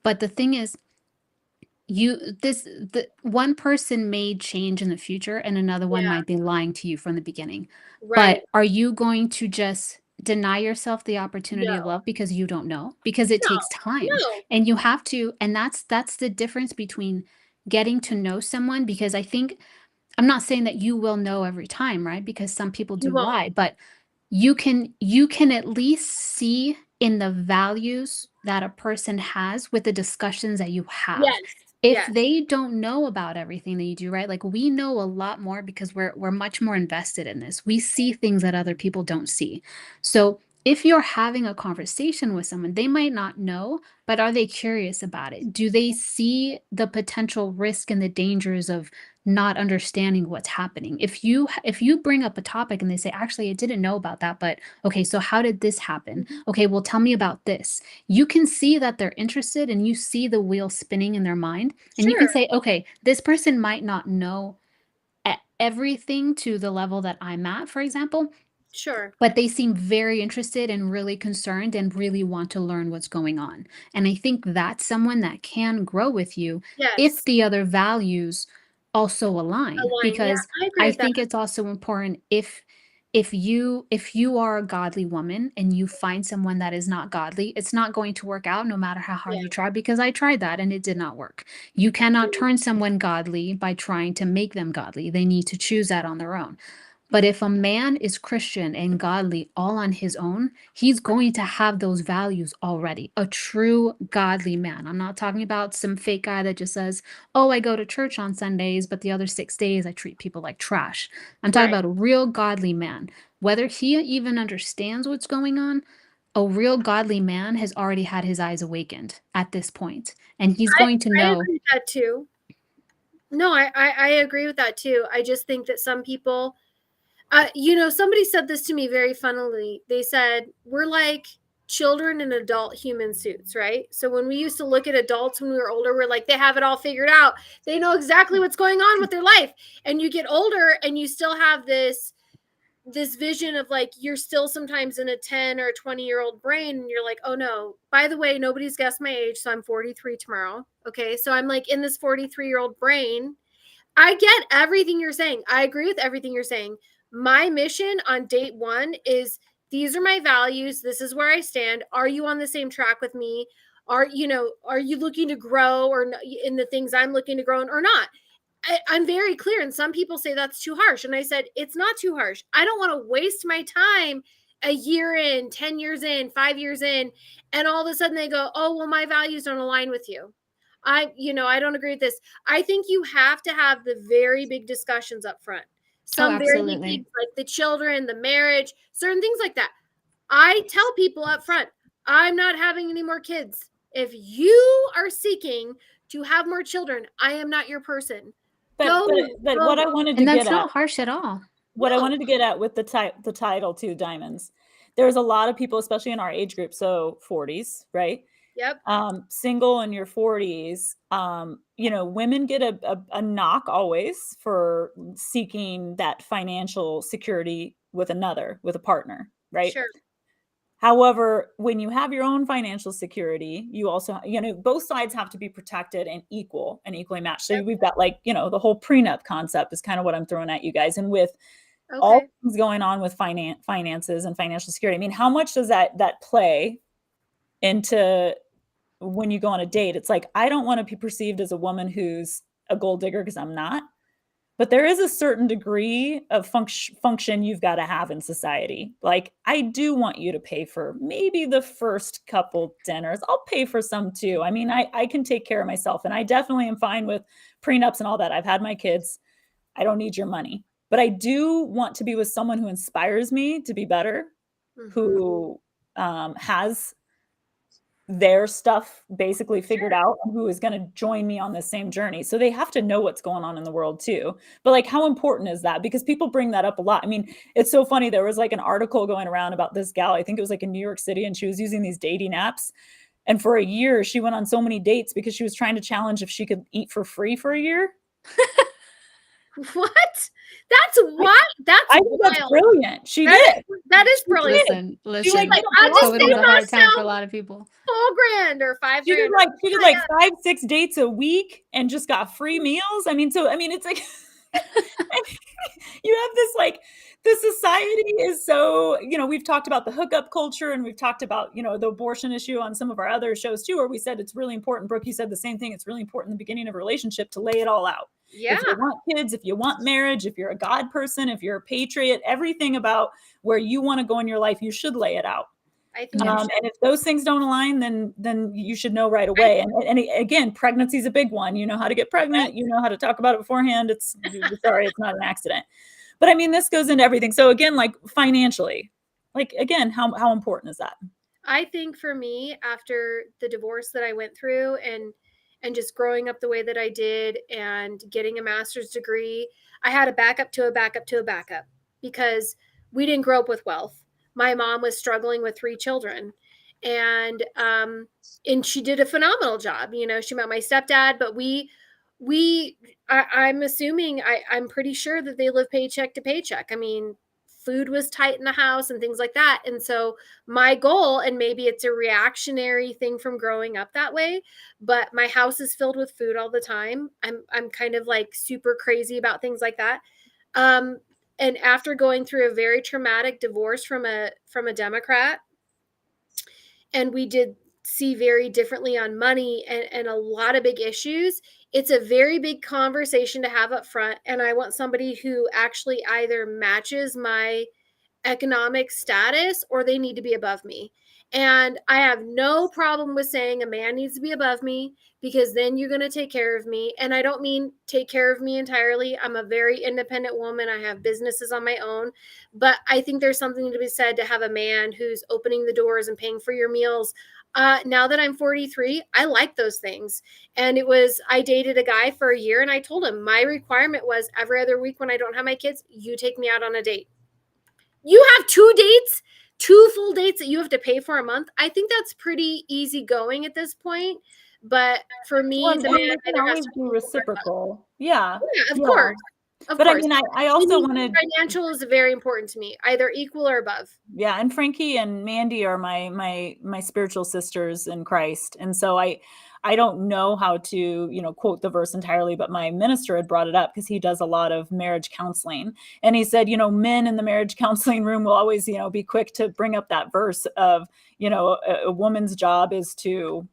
Speaker 3: But the thing is, the one person may change in the future and another one
Speaker 2: Yeah.
Speaker 3: might be lying to you from the beginning.
Speaker 2: Right.
Speaker 3: But are you going to just deny yourself the opportunity of
Speaker 2: No.
Speaker 3: love because you don't know? Because it
Speaker 2: No.
Speaker 3: takes time.
Speaker 2: No.
Speaker 3: And you have to, and that's the difference between getting to know someone, because I think, I'm not saying that you will know every time, right? Because some people
Speaker 2: You
Speaker 3: do
Speaker 2: won't.
Speaker 3: lie, but you can at least see in the values that a person has with the discussions that you have.
Speaker 2: Yes.
Speaker 3: If
Speaker 2: Yes.
Speaker 3: they don't know about everything that you do, right? Like, we know a lot more because we're much more invested in this. We see things that other people don't see. So if you're having a conversation with someone, they might not know, but are they curious about it? Do they see the potential risk and the dangers of not understanding what's happening? If you bring up a topic and they say, actually, I didn't know about that, but okay, so how did this happen?
Speaker 2: Mhm.
Speaker 3: Okay, well, tell me about this. You can see that they're interested and you see the wheel spinning in their mind, and you can
Speaker 2: Sure.
Speaker 3: say, okay, this person might not know everything to the level that I'm at, for example,
Speaker 2: Sure.
Speaker 3: but they seem very interested and really concerned and really want to learn what's going on. And I think that's someone that can grow with you if
Speaker 2: Yes.
Speaker 3: the other values also align.
Speaker 2: Align. Yeah,
Speaker 3: Because
Speaker 2: I agree
Speaker 3: I
Speaker 2: with that.
Speaker 3: think it's also important, if you are a godly woman and you find someone that is not godly, it's not going to work out no matter how hard
Speaker 2: Yeah.
Speaker 3: you try, because I tried that and it did not work. You cannot turn someone godly by trying to make them godly. They need to choose that on their own. But if a man is Christian and godly all on his own, he's going to have those values already. A true godly man. I'm not talking about some fake guy that just says, oh, I go to church on Sundays, but the other 6 days I treat people like trash. I'm talking
Speaker 2: Right.
Speaker 3: about a real godly man. Whether he even understands what's going on, a real godly man has already had his eyes awakened at this point, and he's going to
Speaker 2: I
Speaker 3: know.
Speaker 2: agree with that too. No, I agree with that too. I just think that some people, somebody said this to me very funnily. They said, we're like children in adult human suits, right? So when we used to look at adults when we were older, we're like, they have it all figured out. They know exactly what's going on with their life. And you get older and you still have this vision of like you're still sometimes in a 10 or 20-year-old brain, and you're like, oh no, by the way, nobody's guessed my age, so I'm 43 tomorrow. Okay, so I'm like in this 43-year-old brain. I get everything you're saying. I agree with everything you're saying. My mission on date one is, these are my values, this is where I stand. Are you on the same track with me? Are you looking to grow or in the things I'm looking to grow in or not? I'm very clear, and some people say that's too harsh. And I said, it's not too harsh. I don't want to waste my time a year in, 10 years in, 5 years in, and all of a sudden they go, oh, well, my values don't align with you. I don't agree with this. I think you have to have the very big discussions up front.
Speaker 3: Oh,
Speaker 2: Some very big
Speaker 3: absolutely.
Speaker 2: things like the children, the marriage, certain things like that. I tell people up front, I'm not having any more kids. If you are seeking to have more children, I am not your person.
Speaker 1: But what I wanted to
Speaker 3: And
Speaker 1: get
Speaker 3: that's
Speaker 1: at,
Speaker 3: not harsh at all.
Speaker 1: what I
Speaker 2: No.
Speaker 1: wanted to get at with the title too, Diamonds. There's a lot of people, especially in our age group, so 40s, right?
Speaker 2: Yep.
Speaker 1: Single in your 40s, women get a knock always for seeking that financial security with a partner, right?
Speaker 2: Sure.
Speaker 1: However, when you have your own financial security, you also, both sides have to be protected and equally matched. So we've got like, the whole prenup concept is kind of what I'm throwing at you guys. And with all things going on with finances and financial security, I mean, how much does that play into when you go on a date? It's like, I don't want to be perceived as a woman who's a gold digger, because I'm not. But there is a certain degree of function you've got to have in society. Like, I do want you to pay for maybe the first couple dinners. I'll pay for some too. I mean, I can take care of myself, and I definitely am fine with prenups and all that. I've had my kids. I don't need your money. But I do want to be with someone who inspires me to be better, who has their stuff basically figured out, and who is going to join me on the same journey. So they have to know what's going on in the world too. But like, how important is that? Because people bring that up a lot. I mean, it's so funny. There was like an article going around about this gal, I think it was like in New York City, and she was using these dating apps. And for a year, she went on so many dates because she was trying to challenge if she could eat for free for a year.
Speaker 2: What? That's what?
Speaker 1: I think that's brilliant. She did.
Speaker 2: That is brilliant.
Speaker 3: Listen.
Speaker 2: Like, I just
Speaker 3: COVID was a hard time for a lot of people.
Speaker 2: $4,000 or $5,000.
Speaker 1: She did like 5-6 dates a week and just got free meals. I mean, it's like you have this, like, the society is so, we've talked about the hookup culture, and we've talked about, the abortion issue on some of our other shows too, where we said it's really important. Brooke, you said the same thing. It's really important in the beginning of a relationship to lay it all out.
Speaker 2: Yeah.
Speaker 1: If you want kids, if you want marriage, if you're a God person, if you're a patriot, everything about where you want to go in your life, you should lay it out.
Speaker 2: I think
Speaker 1: and if those things don't align, then you should know right away. And again, pregnancy is a big one. You know how to get pregnant. You know how to talk about it beforehand. It's not an accident. But I mean, this goes into everything. So again, like financially, like, again, how important is that?
Speaker 2: I think for me, after the divorce that I went through, and just growing up the way that I did, and getting a master's degree, I had a backup to a backup to a backup, because we didn't grow up with wealth. My mom was struggling with 3 children, and she did a phenomenal job. She met my stepdad, but I'm assuming, I'm pretty sure that they live paycheck to paycheck. I mean, food was tight in the house and things like that. And so my goal, and maybe it's a reactionary thing from growing up that way, but my house is filled with food all the time. I'm kind of like super crazy about things like that. And after going through a very traumatic divorce from a Democrat, and we did see very differently on money and a lot of big issues, it's a very big conversation to have up front. And I want somebody who actually either matches my economic status, or they need to be above me. And I have no problem with saying a man needs to be above me, because then you're going to take care of me. And I don't mean take care of me entirely. I'm a very independent woman. I have businesses on my own. But I think there's something to be said to have a man who's opening the doors and paying for your meals. Now that I'm 43, I like those things. And I dated a guy for a year, and I told him my requirement was every other week when I don't have my kids, you take me out on a date. You have 2 full dates that you have to pay for a month. I think that's pretty easy going at this point. But for me, the man
Speaker 1: can always be reciprocal. Yeah,
Speaker 2: of course.
Speaker 1: But I mean, I also wanted,
Speaker 2: financial is very important to me, either equal or above.
Speaker 1: Yeah, and Frankie and Mandy are my spiritual sisters in Christ, and so I don't know how to quote the verse entirely, but my minister had brought it up because he does a lot of marriage counseling, and he said, men in the marriage counseling room will always be quick to bring up that verse of a woman's job is to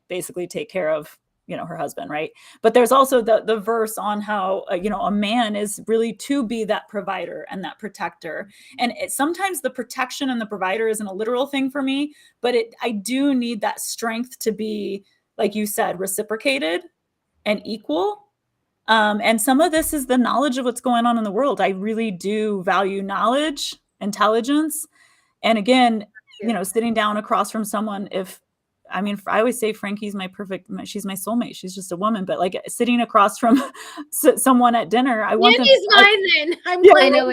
Speaker 1: basically take care of her husband, right? But there's also the verse on how a man is really to be that provider and that protector. And sometimes the protection and the provider isn't a literal thing for me, but I do need that strength to be, like you said, reciprocated and equal. And some of this is the knowledge of what's going on in the world. I really do value knowledge, intelligence, and again, sitting down across from someone. I always say Frankie's she's my soulmate. She's just a woman, but like sitting across from someone at dinner, I want
Speaker 2: Andy's mine then.
Speaker 3: I know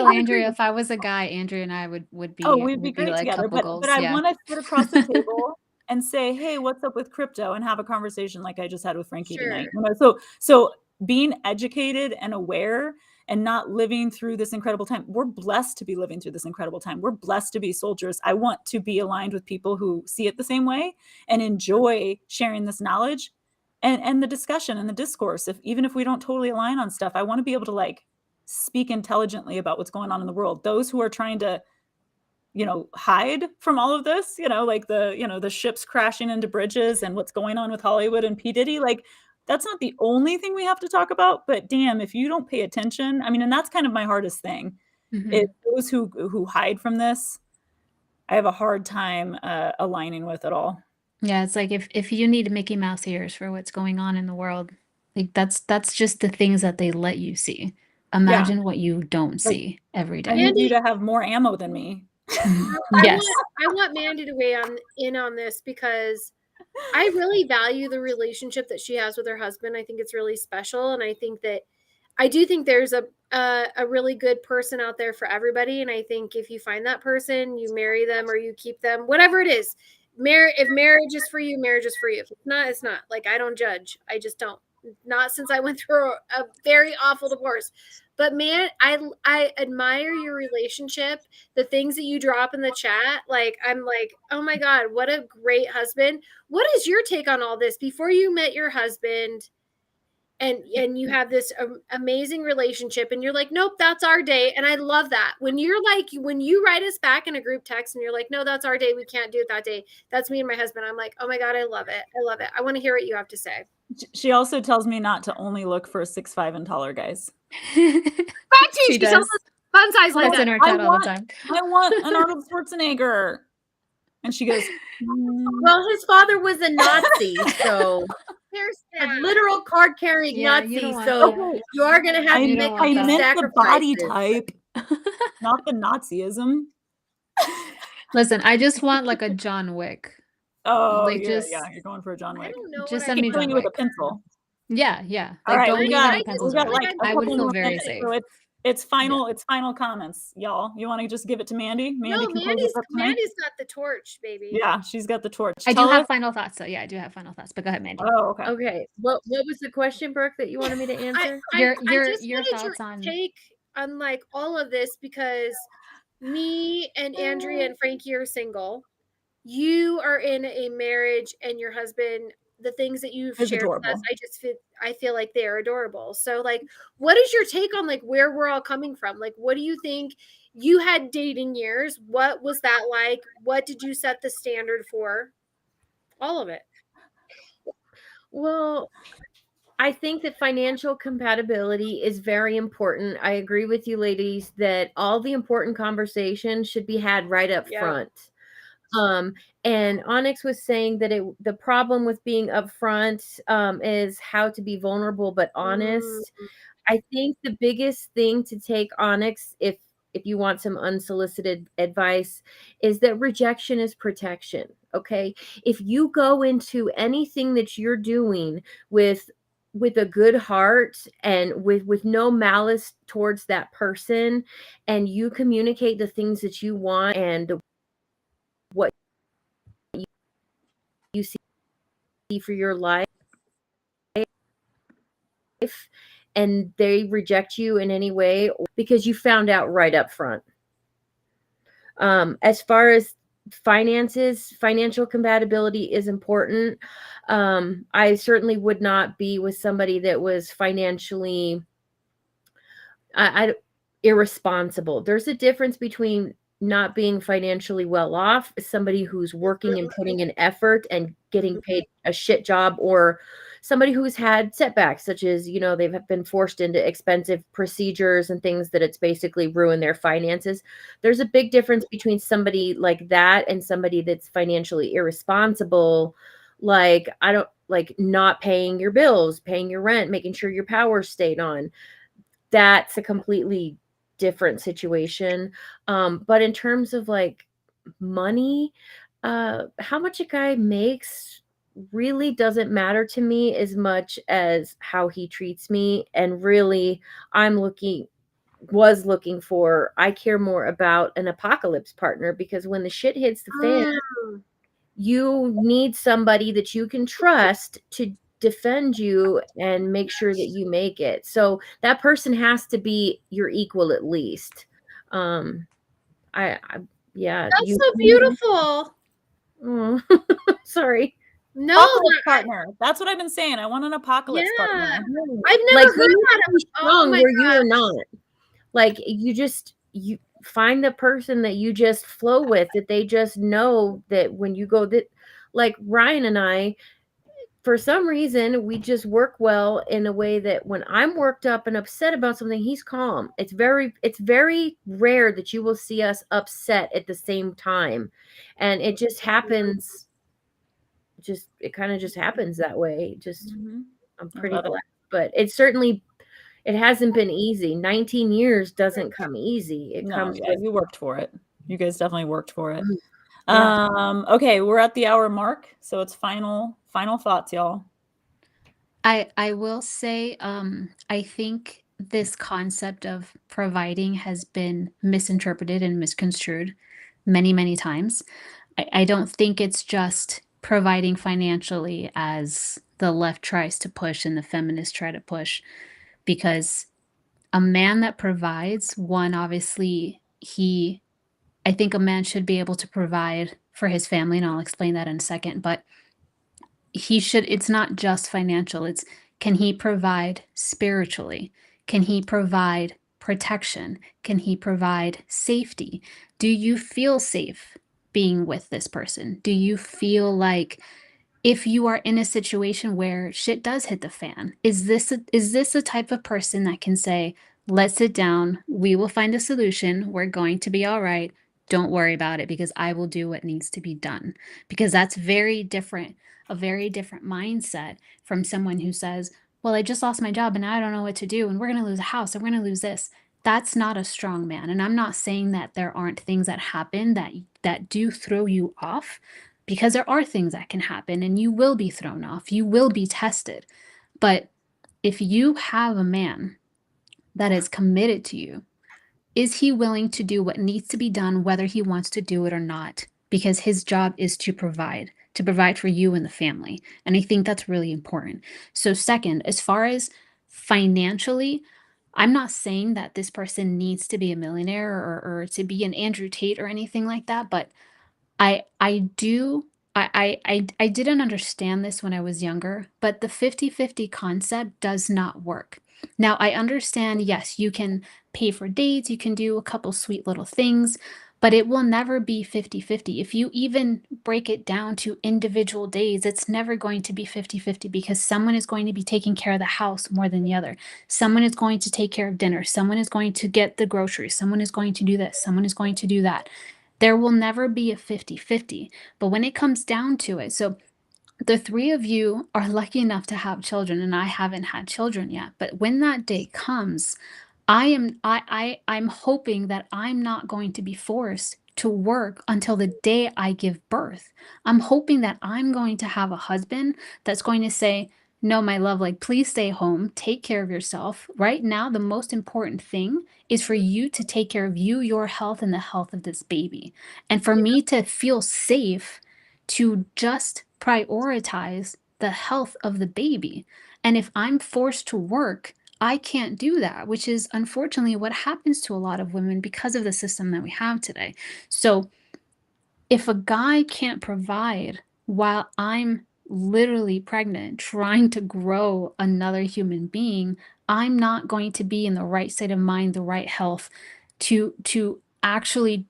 Speaker 3: Andrea, if I was a guy, Andrea and I would be,
Speaker 1: we'd be great
Speaker 3: like
Speaker 1: together.
Speaker 3: couple goals.
Speaker 1: But I want to sit across the table and say, hey, what's up with crypto, and have a conversation like I just had with Frankie tonight. So being educated and aware and not living through this incredible time. We're blessed to be living through this incredible time. We're blessed to be soldiers. I want to be aligned with people who see it the same way and enjoy sharing this knowledge and the discussion and the discourse. Even if we don't totally align on stuff, I want to be able to like speak intelligently about what's going on in the world. Those who are trying to, hide from all of this, like the ships crashing into bridges and what's going on with Hollywood and P. Diddy, like that's not the only thing we have to talk about, but damn, if you don't pay attention, I mean, and that's kind of my hardest thing, is those who hide from this, I have a hard time aligning with at all.
Speaker 3: Yeah, it's like if you need Mickey Mouse ears for what's going on in the world, like that's just the things that they let you see. Imagine what you don't see every
Speaker 1: I
Speaker 3: day.
Speaker 1: need you to have more ammo than me.
Speaker 3: Yes.
Speaker 2: I want Mandy to weigh in on this because I really value the relationship that she has with her husband. I think it's really special, and I do think there's a really good person out there for everybody. And I think if you find that person, you marry them or you keep them, whatever it is. If marriage is for you, marriage is for you. If it's not, it's not. Like, I don't judge. I just don't. Not since I went through a very awful divorce. But man, I admire your relationship. The things that you drop in the chat, like I'm like, oh my God, what a great husband. What is your take on all this? Before you met your husband, and you have this amazing relationship, and you're like, nope, that's our day. And I love that. When you write us back in a group text and you're like, no, that's our day, we can't do it that day, that's me and my husband, I'm like, oh my God, I love it. I want to hear what you have to say.
Speaker 1: She also tells me not to only look for 6'5" and taller guys.
Speaker 3: She does.
Speaker 2: Fun size like
Speaker 3: That's
Speaker 2: that.
Speaker 3: in our chat all the time.
Speaker 1: I want an Arnold Schwarzenegger. And she goes,
Speaker 4: Well, his father was a Nazi, so
Speaker 2: There's
Speaker 4: a
Speaker 2: that.
Speaker 4: literal card-carrying
Speaker 3: Yeah,
Speaker 4: Nazi,
Speaker 3: you don't want
Speaker 4: so
Speaker 3: that.
Speaker 4: you are going to have
Speaker 1: I
Speaker 4: to make
Speaker 3: want
Speaker 4: some
Speaker 3: that.
Speaker 1: meant the body
Speaker 4: sacrifices.
Speaker 1: type, not the Nazism.
Speaker 3: Listen, I just want like a John Wick.
Speaker 1: Oh,
Speaker 3: Like,
Speaker 1: yeah,
Speaker 3: just-
Speaker 1: you're going for a John
Speaker 2: I
Speaker 1: Wick.
Speaker 2: don't know.
Speaker 3: Just
Speaker 2: what
Speaker 3: send
Speaker 2: I
Speaker 3: me
Speaker 1: Keep
Speaker 2: want.
Speaker 3: John
Speaker 1: doing it with a
Speaker 3: Wick.
Speaker 1: pencil.
Speaker 3: Yeah.
Speaker 1: All
Speaker 3: Like,
Speaker 1: right,
Speaker 3: don't
Speaker 1: we
Speaker 3: leave
Speaker 1: got,
Speaker 3: any
Speaker 1: we
Speaker 3: pencils
Speaker 1: got
Speaker 3: around.
Speaker 1: like a
Speaker 3: I would
Speaker 1: couple
Speaker 3: feel
Speaker 1: more
Speaker 3: very
Speaker 1: minutes,
Speaker 3: safe.
Speaker 1: so it's final comments, y'all. You want to just give it to Mandy?
Speaker 2: No,
Speaker 1: can close us up tonight?
Speaker 2: Mandy's got the torch, baby.
Speaker 1: Yeah, she's got the torch.
Speaker 3: I do
Speaker 1: Tell
Speaker 3: have
Speaker 1: us-
Speaker 3: final thoughts, though. Yeah, I do have final thoughts. But go ahead, Mandy.
Speaker 1: Oh, okay.
Speaker 4: Okay, what was the question, Brooke, that you wanted me to answer?
Speaker 3: Your
Speaker 2: I just
Speaker 3: your
Speaker 2: wanted
Speaker 3: thoughts
Speaker 2: your
Speaker 3: on
Speaker 2: take on like all of this, because me and Andrea and Frankie are single. You are in a marriage, and your husband, the things that you've
Speaker 1: It's
Speaker 2: shared with us,
Speaker 1: adorable.
Speaker 2: I feel like they're adorable. So like, what is your take on like where we're all coming from? Like, what do you think? You had dating years. What was that like? What did you set the standard for? All of it.
Speaker 4: Well, I think that financial compatibility is very important. I agree with you, ladies, that all the important conversations should be had right up
Speaker 2: Yeah.
Speaker 4: front. And Onyx was saying that the problem with being upfront is how to be vulnerable but honest. I think the biggest thing to take, Onyx, if you want some unsolicited advice, is that rejection is protection. Okay, if you go into anything that you're doing with a good heart and with no malice towards that person, and you communicate the things that you want and what you see for your life, and they reject you in any way because you found out right up front. As far as finances, financial compatibility is important. I certainly would not be with somebody that was financially irresponsible. There's a difference between not being financially well off, somebody who's working and putting in effort and getting paid a shit job, or somebody who's had setbacks, such as, they've been forced into expensive procedures and things that it's basically ruined their finances. There's a big difference between somebody like that and somebody that's financially irresponsible, like not paying your bills, paying your rent, making sure your power stayed on. That's a completely different situation. But in terms of like money, how much a guy makes really doesn't matter to me as much as how he treats me. And really, I care more about an apocalypse partner, because when the shit hits the fan, you need somebody that you can trust to defend you and make sure that you make it. So that person has to be your equal at least. I yeah,
Speaker 2: That's so beautiful.
Speaker 4: Oh, sorry.
Speaker 2: No,
Speaker 1: Apocalypse partner. That's what I've been saying. I want an apocalypse
Speaker 2: yeah.
Speaker 1: partner.
Speaker 2: I've never
Speaker 4: Like,
Speaker 2: heard
Speaker 4: you need
Speaker 2: that.
Speaker 4: to be
Speaker 2: Oh
Speaker 4: strong
Speaker 2: my
Speaker 4: where you are
Speaker 2: gosh.
Speaker 4: not. Like, you find the person that you just flow with, that they just know that when you go that, like Ryan and I, for some reason, we just work well in a way that when I'm worked up and upset about something, he's calm. It's very rare that you will see us upset at the same time. And it just happens. It kind of just happens that way. I'm
Speaker 1: I
Speaker 4: pretty
Speaker 1: love it.
Speaker 4: blessed, but it hasn't been easy. 19 years doesn't come easy. It
Speaker 1: No,
Speaker 4: comes
Speaker 1: yeah,
Speaker 4: with
Speaker 1: you worked for it. You guys definitely worked for it.
Speaker 4: Yeah.
Speaker 1: Okay, we're at the hour mark, so it's final thoughts, y'all.
Speaker 3: I will say, I think this concept of providing has been misinterpreted and misconstrued many, many times. I don't think it's just providing financially as the left tries to push and the feminists try to push, because a man that provides, one, obviously, I think a man should be able to provide for his family, and I'll explain that in a second, but it's not just financial. It's, can he provide spiritually? Can he provide protection? Can he provide safety? Do you feel safe being with this person? Do you feel like, if you are in a situation where shit does hit the fan, is this the type of person that can say, let's sit down, we will find a solution, we're going to be all right, don't worry about it because I will do what needs to be done? Because that's a very different mindset from someone who says, well, I just lost my job and now I don't know what to do, and we're going to lose a house and we're going to lose this. That's not a strong man. And I'm not saying that there aren't things that happen that do throw you off, because there are things that can happen and you will be thrown off, you will be tested. But if you have a man that is committed to you, is he willing to do what needs to be done, whether he wants to do it or not? Because his job is to provide for you and the family. And I think that's really important. So second, as far as financially, I'm not saying that this person needs to be a millionaire or to be an Andrew Tate or anything like that, but I do I didn't understand this when I was younger, but the 50-50 concept does not work. Now, I understand, yes, you can pay for dates, you can do a couple sweet little things, but it will never be 50-50. If you even break it down to individual days, it's never going to be 50-50, because someone is going to be taking care of the house more than the other. Someone is going to take care of dinner, someone is going to get the groceries, someone is going to do this, someone is going to do that. There will never be a 50-50. But when it comes down to it, so the three of you are lucky enough to have children, and I haven't had children yet. But when that day comes, I'm hoping that I'm not going to be forced to work until the day I give birth. I'm hoping that I'm going to have a husband that's going to say, no, my love, like, please stay home, take care of yourself. Right now, the most important thing is for you to take care of you, your health, and the health of this baby. And for me to feel safe to just prioritize the health of the baby. And if I'm forced to work, I can't do that, which is unfortunately what happens to a lot of women because of the system that we have today. So if a guy can't provide while I'm literally pregnant, trying to grow another human being, I'm not going to be in the right state of mind, the right health to actually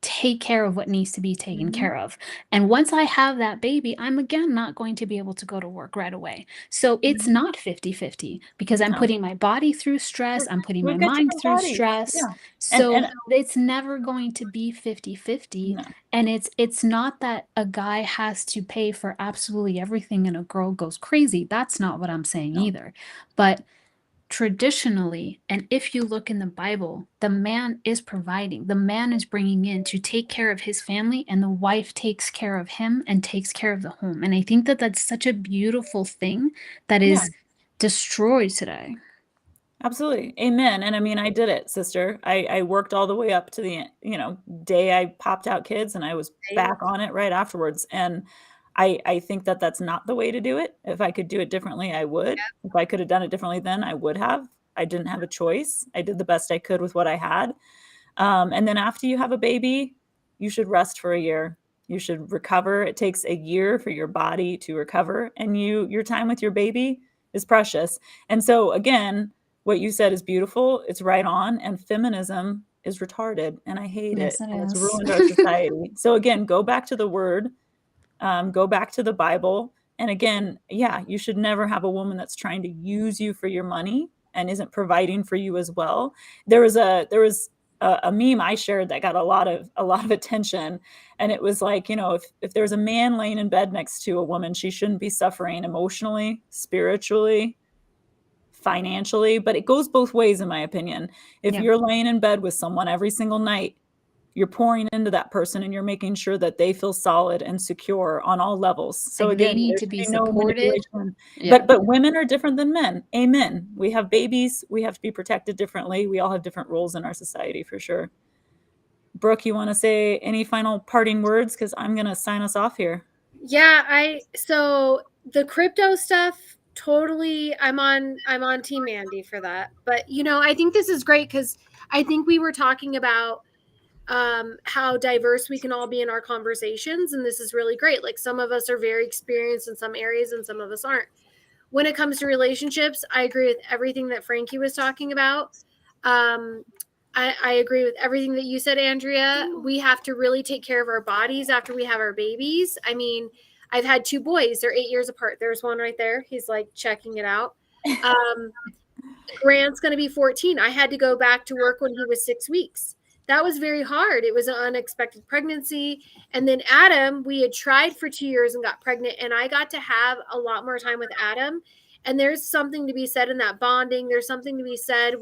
Speaker 3: take care of what needs to be taken care of. And once I have that baby, I'm again not going to be able to go to work right away. So it's not 50-50, because I'm
Speaker 1: No.
Speaker 3: putting my body through stress, I'm putting my
Speaker 1: We've got
Speaker 3: mind
Speaker 1: different
Speaker 3: through
Speaker 1: bodies.
Speaker 3: stress.
Speaker 1: Yeah.
Speaker 3: So
Speaker 1: And
Speaker 3: it's never going to be 50-50.
Speaker 1: no.
Speaker 3: And it's not that a guy has to pay for absolutely everything and a girl goes crazy. That's not what I'm saying
Speaker 1: No.
Speaker 3: either. But traditionally, and if you look in the Bible, the man is providing, the man is bringing in to take care of his family, and the wife takes care of him and takes care of the home. And I think that that's such a beautiful thing that is destroyed today.
Speaker 1: Absolutely. Amen. And I mean, I did it, sister. I worked all the way up to the, day I popped out kids, and I was back on it right afterwards. And I think that that's not the way to do it. If I could do it differently, I would. If I could have done it differently then, I would have. I didn't have a choice. I did the best I could with what I had. And then after you have a baby, you should rest for a year. You should recover. It takes a year for your body to recover, and your time with your baby is precious. And so again, what you said is beautiful. It's right on. And feminism is retarded, and I hate
Speaker 3: Yes,
Speaker 1: it.
Speaker 3: it
Speaker 1: And it's
Speaker 3: is.
Speaker 1: ruined our society. So again, go back to the word, go back to the Bible. And again, yeah, you should never have a woman that's trying to use you for your money and isn't providing for you as well. There was a meme I shared that got a lot of attention, and it was like, if there's a man laying in bed next to a woman, she shouldn't be suffering emotionally, spiritually, financially. But it goes both ways, in my opinion. If
Speaker 3: Yeah.
Speaker 1: you're laying in bed with someone every single night, you're pouring into that person, and you're making sure that they feel solid and secure on all levels. So
Speaker 3: Like, they
Speaker 1: again,
Speaker 3: need
Speaker 1: there
Speaker 3: to
Speaker 1: should
Speaker 3: be
Speaker 1: be no
Speaker 3: supported.
Speaker 1: manipulation.
Speaker 3: Yeah.
Speaker 1: But women are different than men. Amen. We have babies. We have to be protected differently. We all have different roles in our society, for sure. Brooke, you want to say any final parting words? Because I'm going to sign us off here.
Speaker 2: Yeah, so the crypto stuff, totally, I'm on Team Mandy for that. But I think this is great because I think we were talking about how diverse we can all be in our conversations, and this is really great. Like, some of us are very experienced in some areas and some of us aren't. When it comes to relationships, I agree with everything that Frankie was talking about. I agree with everything that you said, Andrea. We have to really take care of our bodies after we have our babies. I mean, I've had 2 boys. They're 8 years apart. There's one right there. He's like checking it out. Grant's going to be 14. I had to go back to work when he was 6 weeks. That was very hard. It was an unexpected pregnancy. And then Adam, we had tried for 2 years and got pregnant, and I got to have a lot more time with Adam. And there's something to be said in that bonding. There's something to be said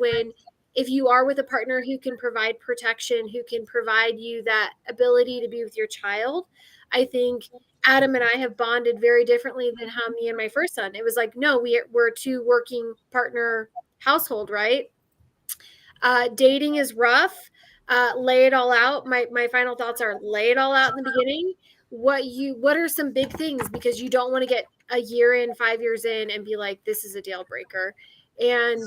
Speaker 2: if you are with a partner who can provide protection, who can provide you that ability to be with your child. I think Adam and I have bonded very differently than how me and my first son. It was like, no, we're 2 working partner household, right? Dating is rough. Lay it all out. My final thoughts are: lay it all out in the beginning. What are some big things? Because you don't want to get a year in, 5 years in, and be like, this is a deal breaker. And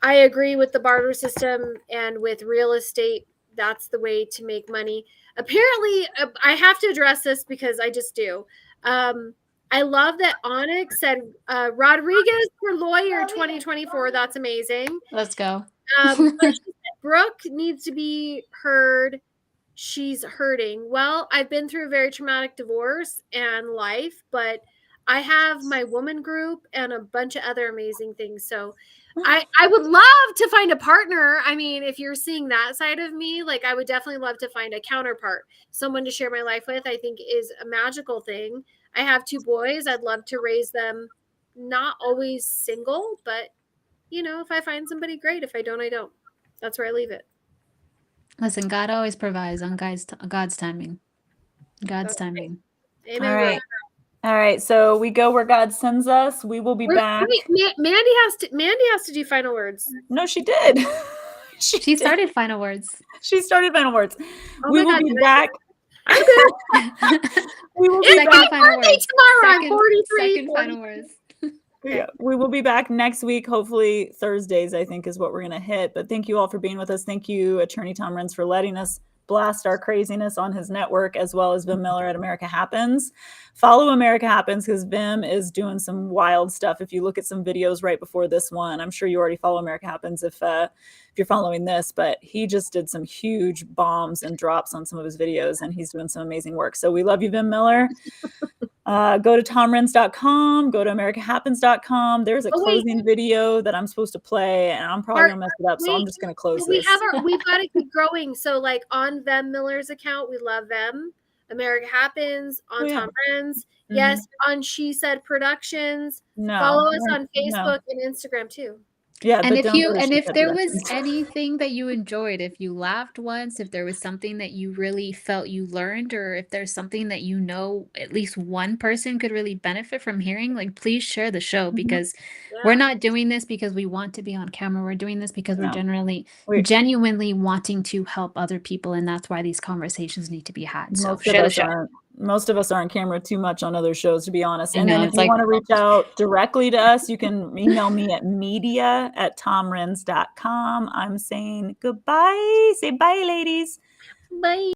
Speaker 2: I agree with the barter system and with real estate. That's the way to make money. Apparently, I have to address this because I just do. I love that Onyx said Rodriguez for lawyer 2024. That's amazing.
Speaker 3: Let's go.
Speaker 2: But she said Brooke needs to be heard. She's hurting. Well, I've been through a very traumatic divorce and life, but I have my woman group and a bunch of other amazing things. So I would love to find a partner. I mean, if you're seeing that side of me, like, I would definitely love to find a counterpart, someone to share my life with. I think is a magical thing. I have 2 boys. I'd love to raise them, not always single, but if I find somebody, great. If I don't, I don't. That's where I leave it.
Speaker 3: Listen, God always provides on God's timing. God's timing.
Speaker 2: Amen.
Speaker 1: All right. All right. So we go where God sends us. We will be back.
Speaker 2: Wait, Mandy has to do final words.
Speaker 1: No, she did.
Speaker 3: She started final words.
Speaker 1: She started final words.
Speaker 2: Oh
Speaker 1: We
Speaker 2: my
Speaker 1: will
Speaker 2: God,
Speaker 1: be
Speaker 2: did I-
Speaker 1: back.
Speaker 2: I'm good.
Speaker 1: We will be
Speaker 2: It's
Speaker 3: Second
Speaker 2: my
Speaker 3: final
Speaker 2: birthday
Speaker 3: words.
Speaker 2: tomorrow. I'm 43.
Speaker 3: Second final words.
Speaker 1: Yeah, we will be back next week. Hopefully Thursdays, I think, is what we're going to hit. But thank you all for being with us. Thank you, Attorney Tom Renz, for letting us blast our craziness on his network, as well as Vim Miller at America Happens. Follow America Happens because Vim is doing some wild stuff. If you look at some videos right before this one, I'm sure you already follow America Happens if you're following this, but he just did some huge bombs and drops on some of his videos, and he's doing some amazing work. So we love you, Vim Miller. Go to tomrenz.com, go to americahappens.com. There's a closing video that I'm supposed to play, and I'm probably going to mess it up, so I'm just going to close this.
Speaker 2: We've got to keep growing. So, like, on Vem Miller's account, we love them. America Happens, on Tom Renz. Yes, on She Said Productions. Follow us on Facebook and Instagram, too.
Speaker 1: Yeah,
Speaker 3: and if there was anything that you enjoyed, if you laughed once, if there was something that you really felt you learned, or if there's something that at least one person could really benefit from hearing, like, please share the show, because we're not doing this because we want to be on camera. We're doing this because we're genuinely wanting to help other people, and that's why these conversations need to be had. So share the show.
Speaker 1: most of us are on camera too much on other shows, to be honest.
Speaker 3: I
Speaker 1: And
Speaker 3: know,
Speaker 1: then if
Speaker 3: it's
Speaker 1: you
Speaker 3: like-
Speaker 1: want to reach out directly to us, you can email me at media@tomrens.com. I'm saying goodbye. Say bye, ladies.
Speaker 4: Bye.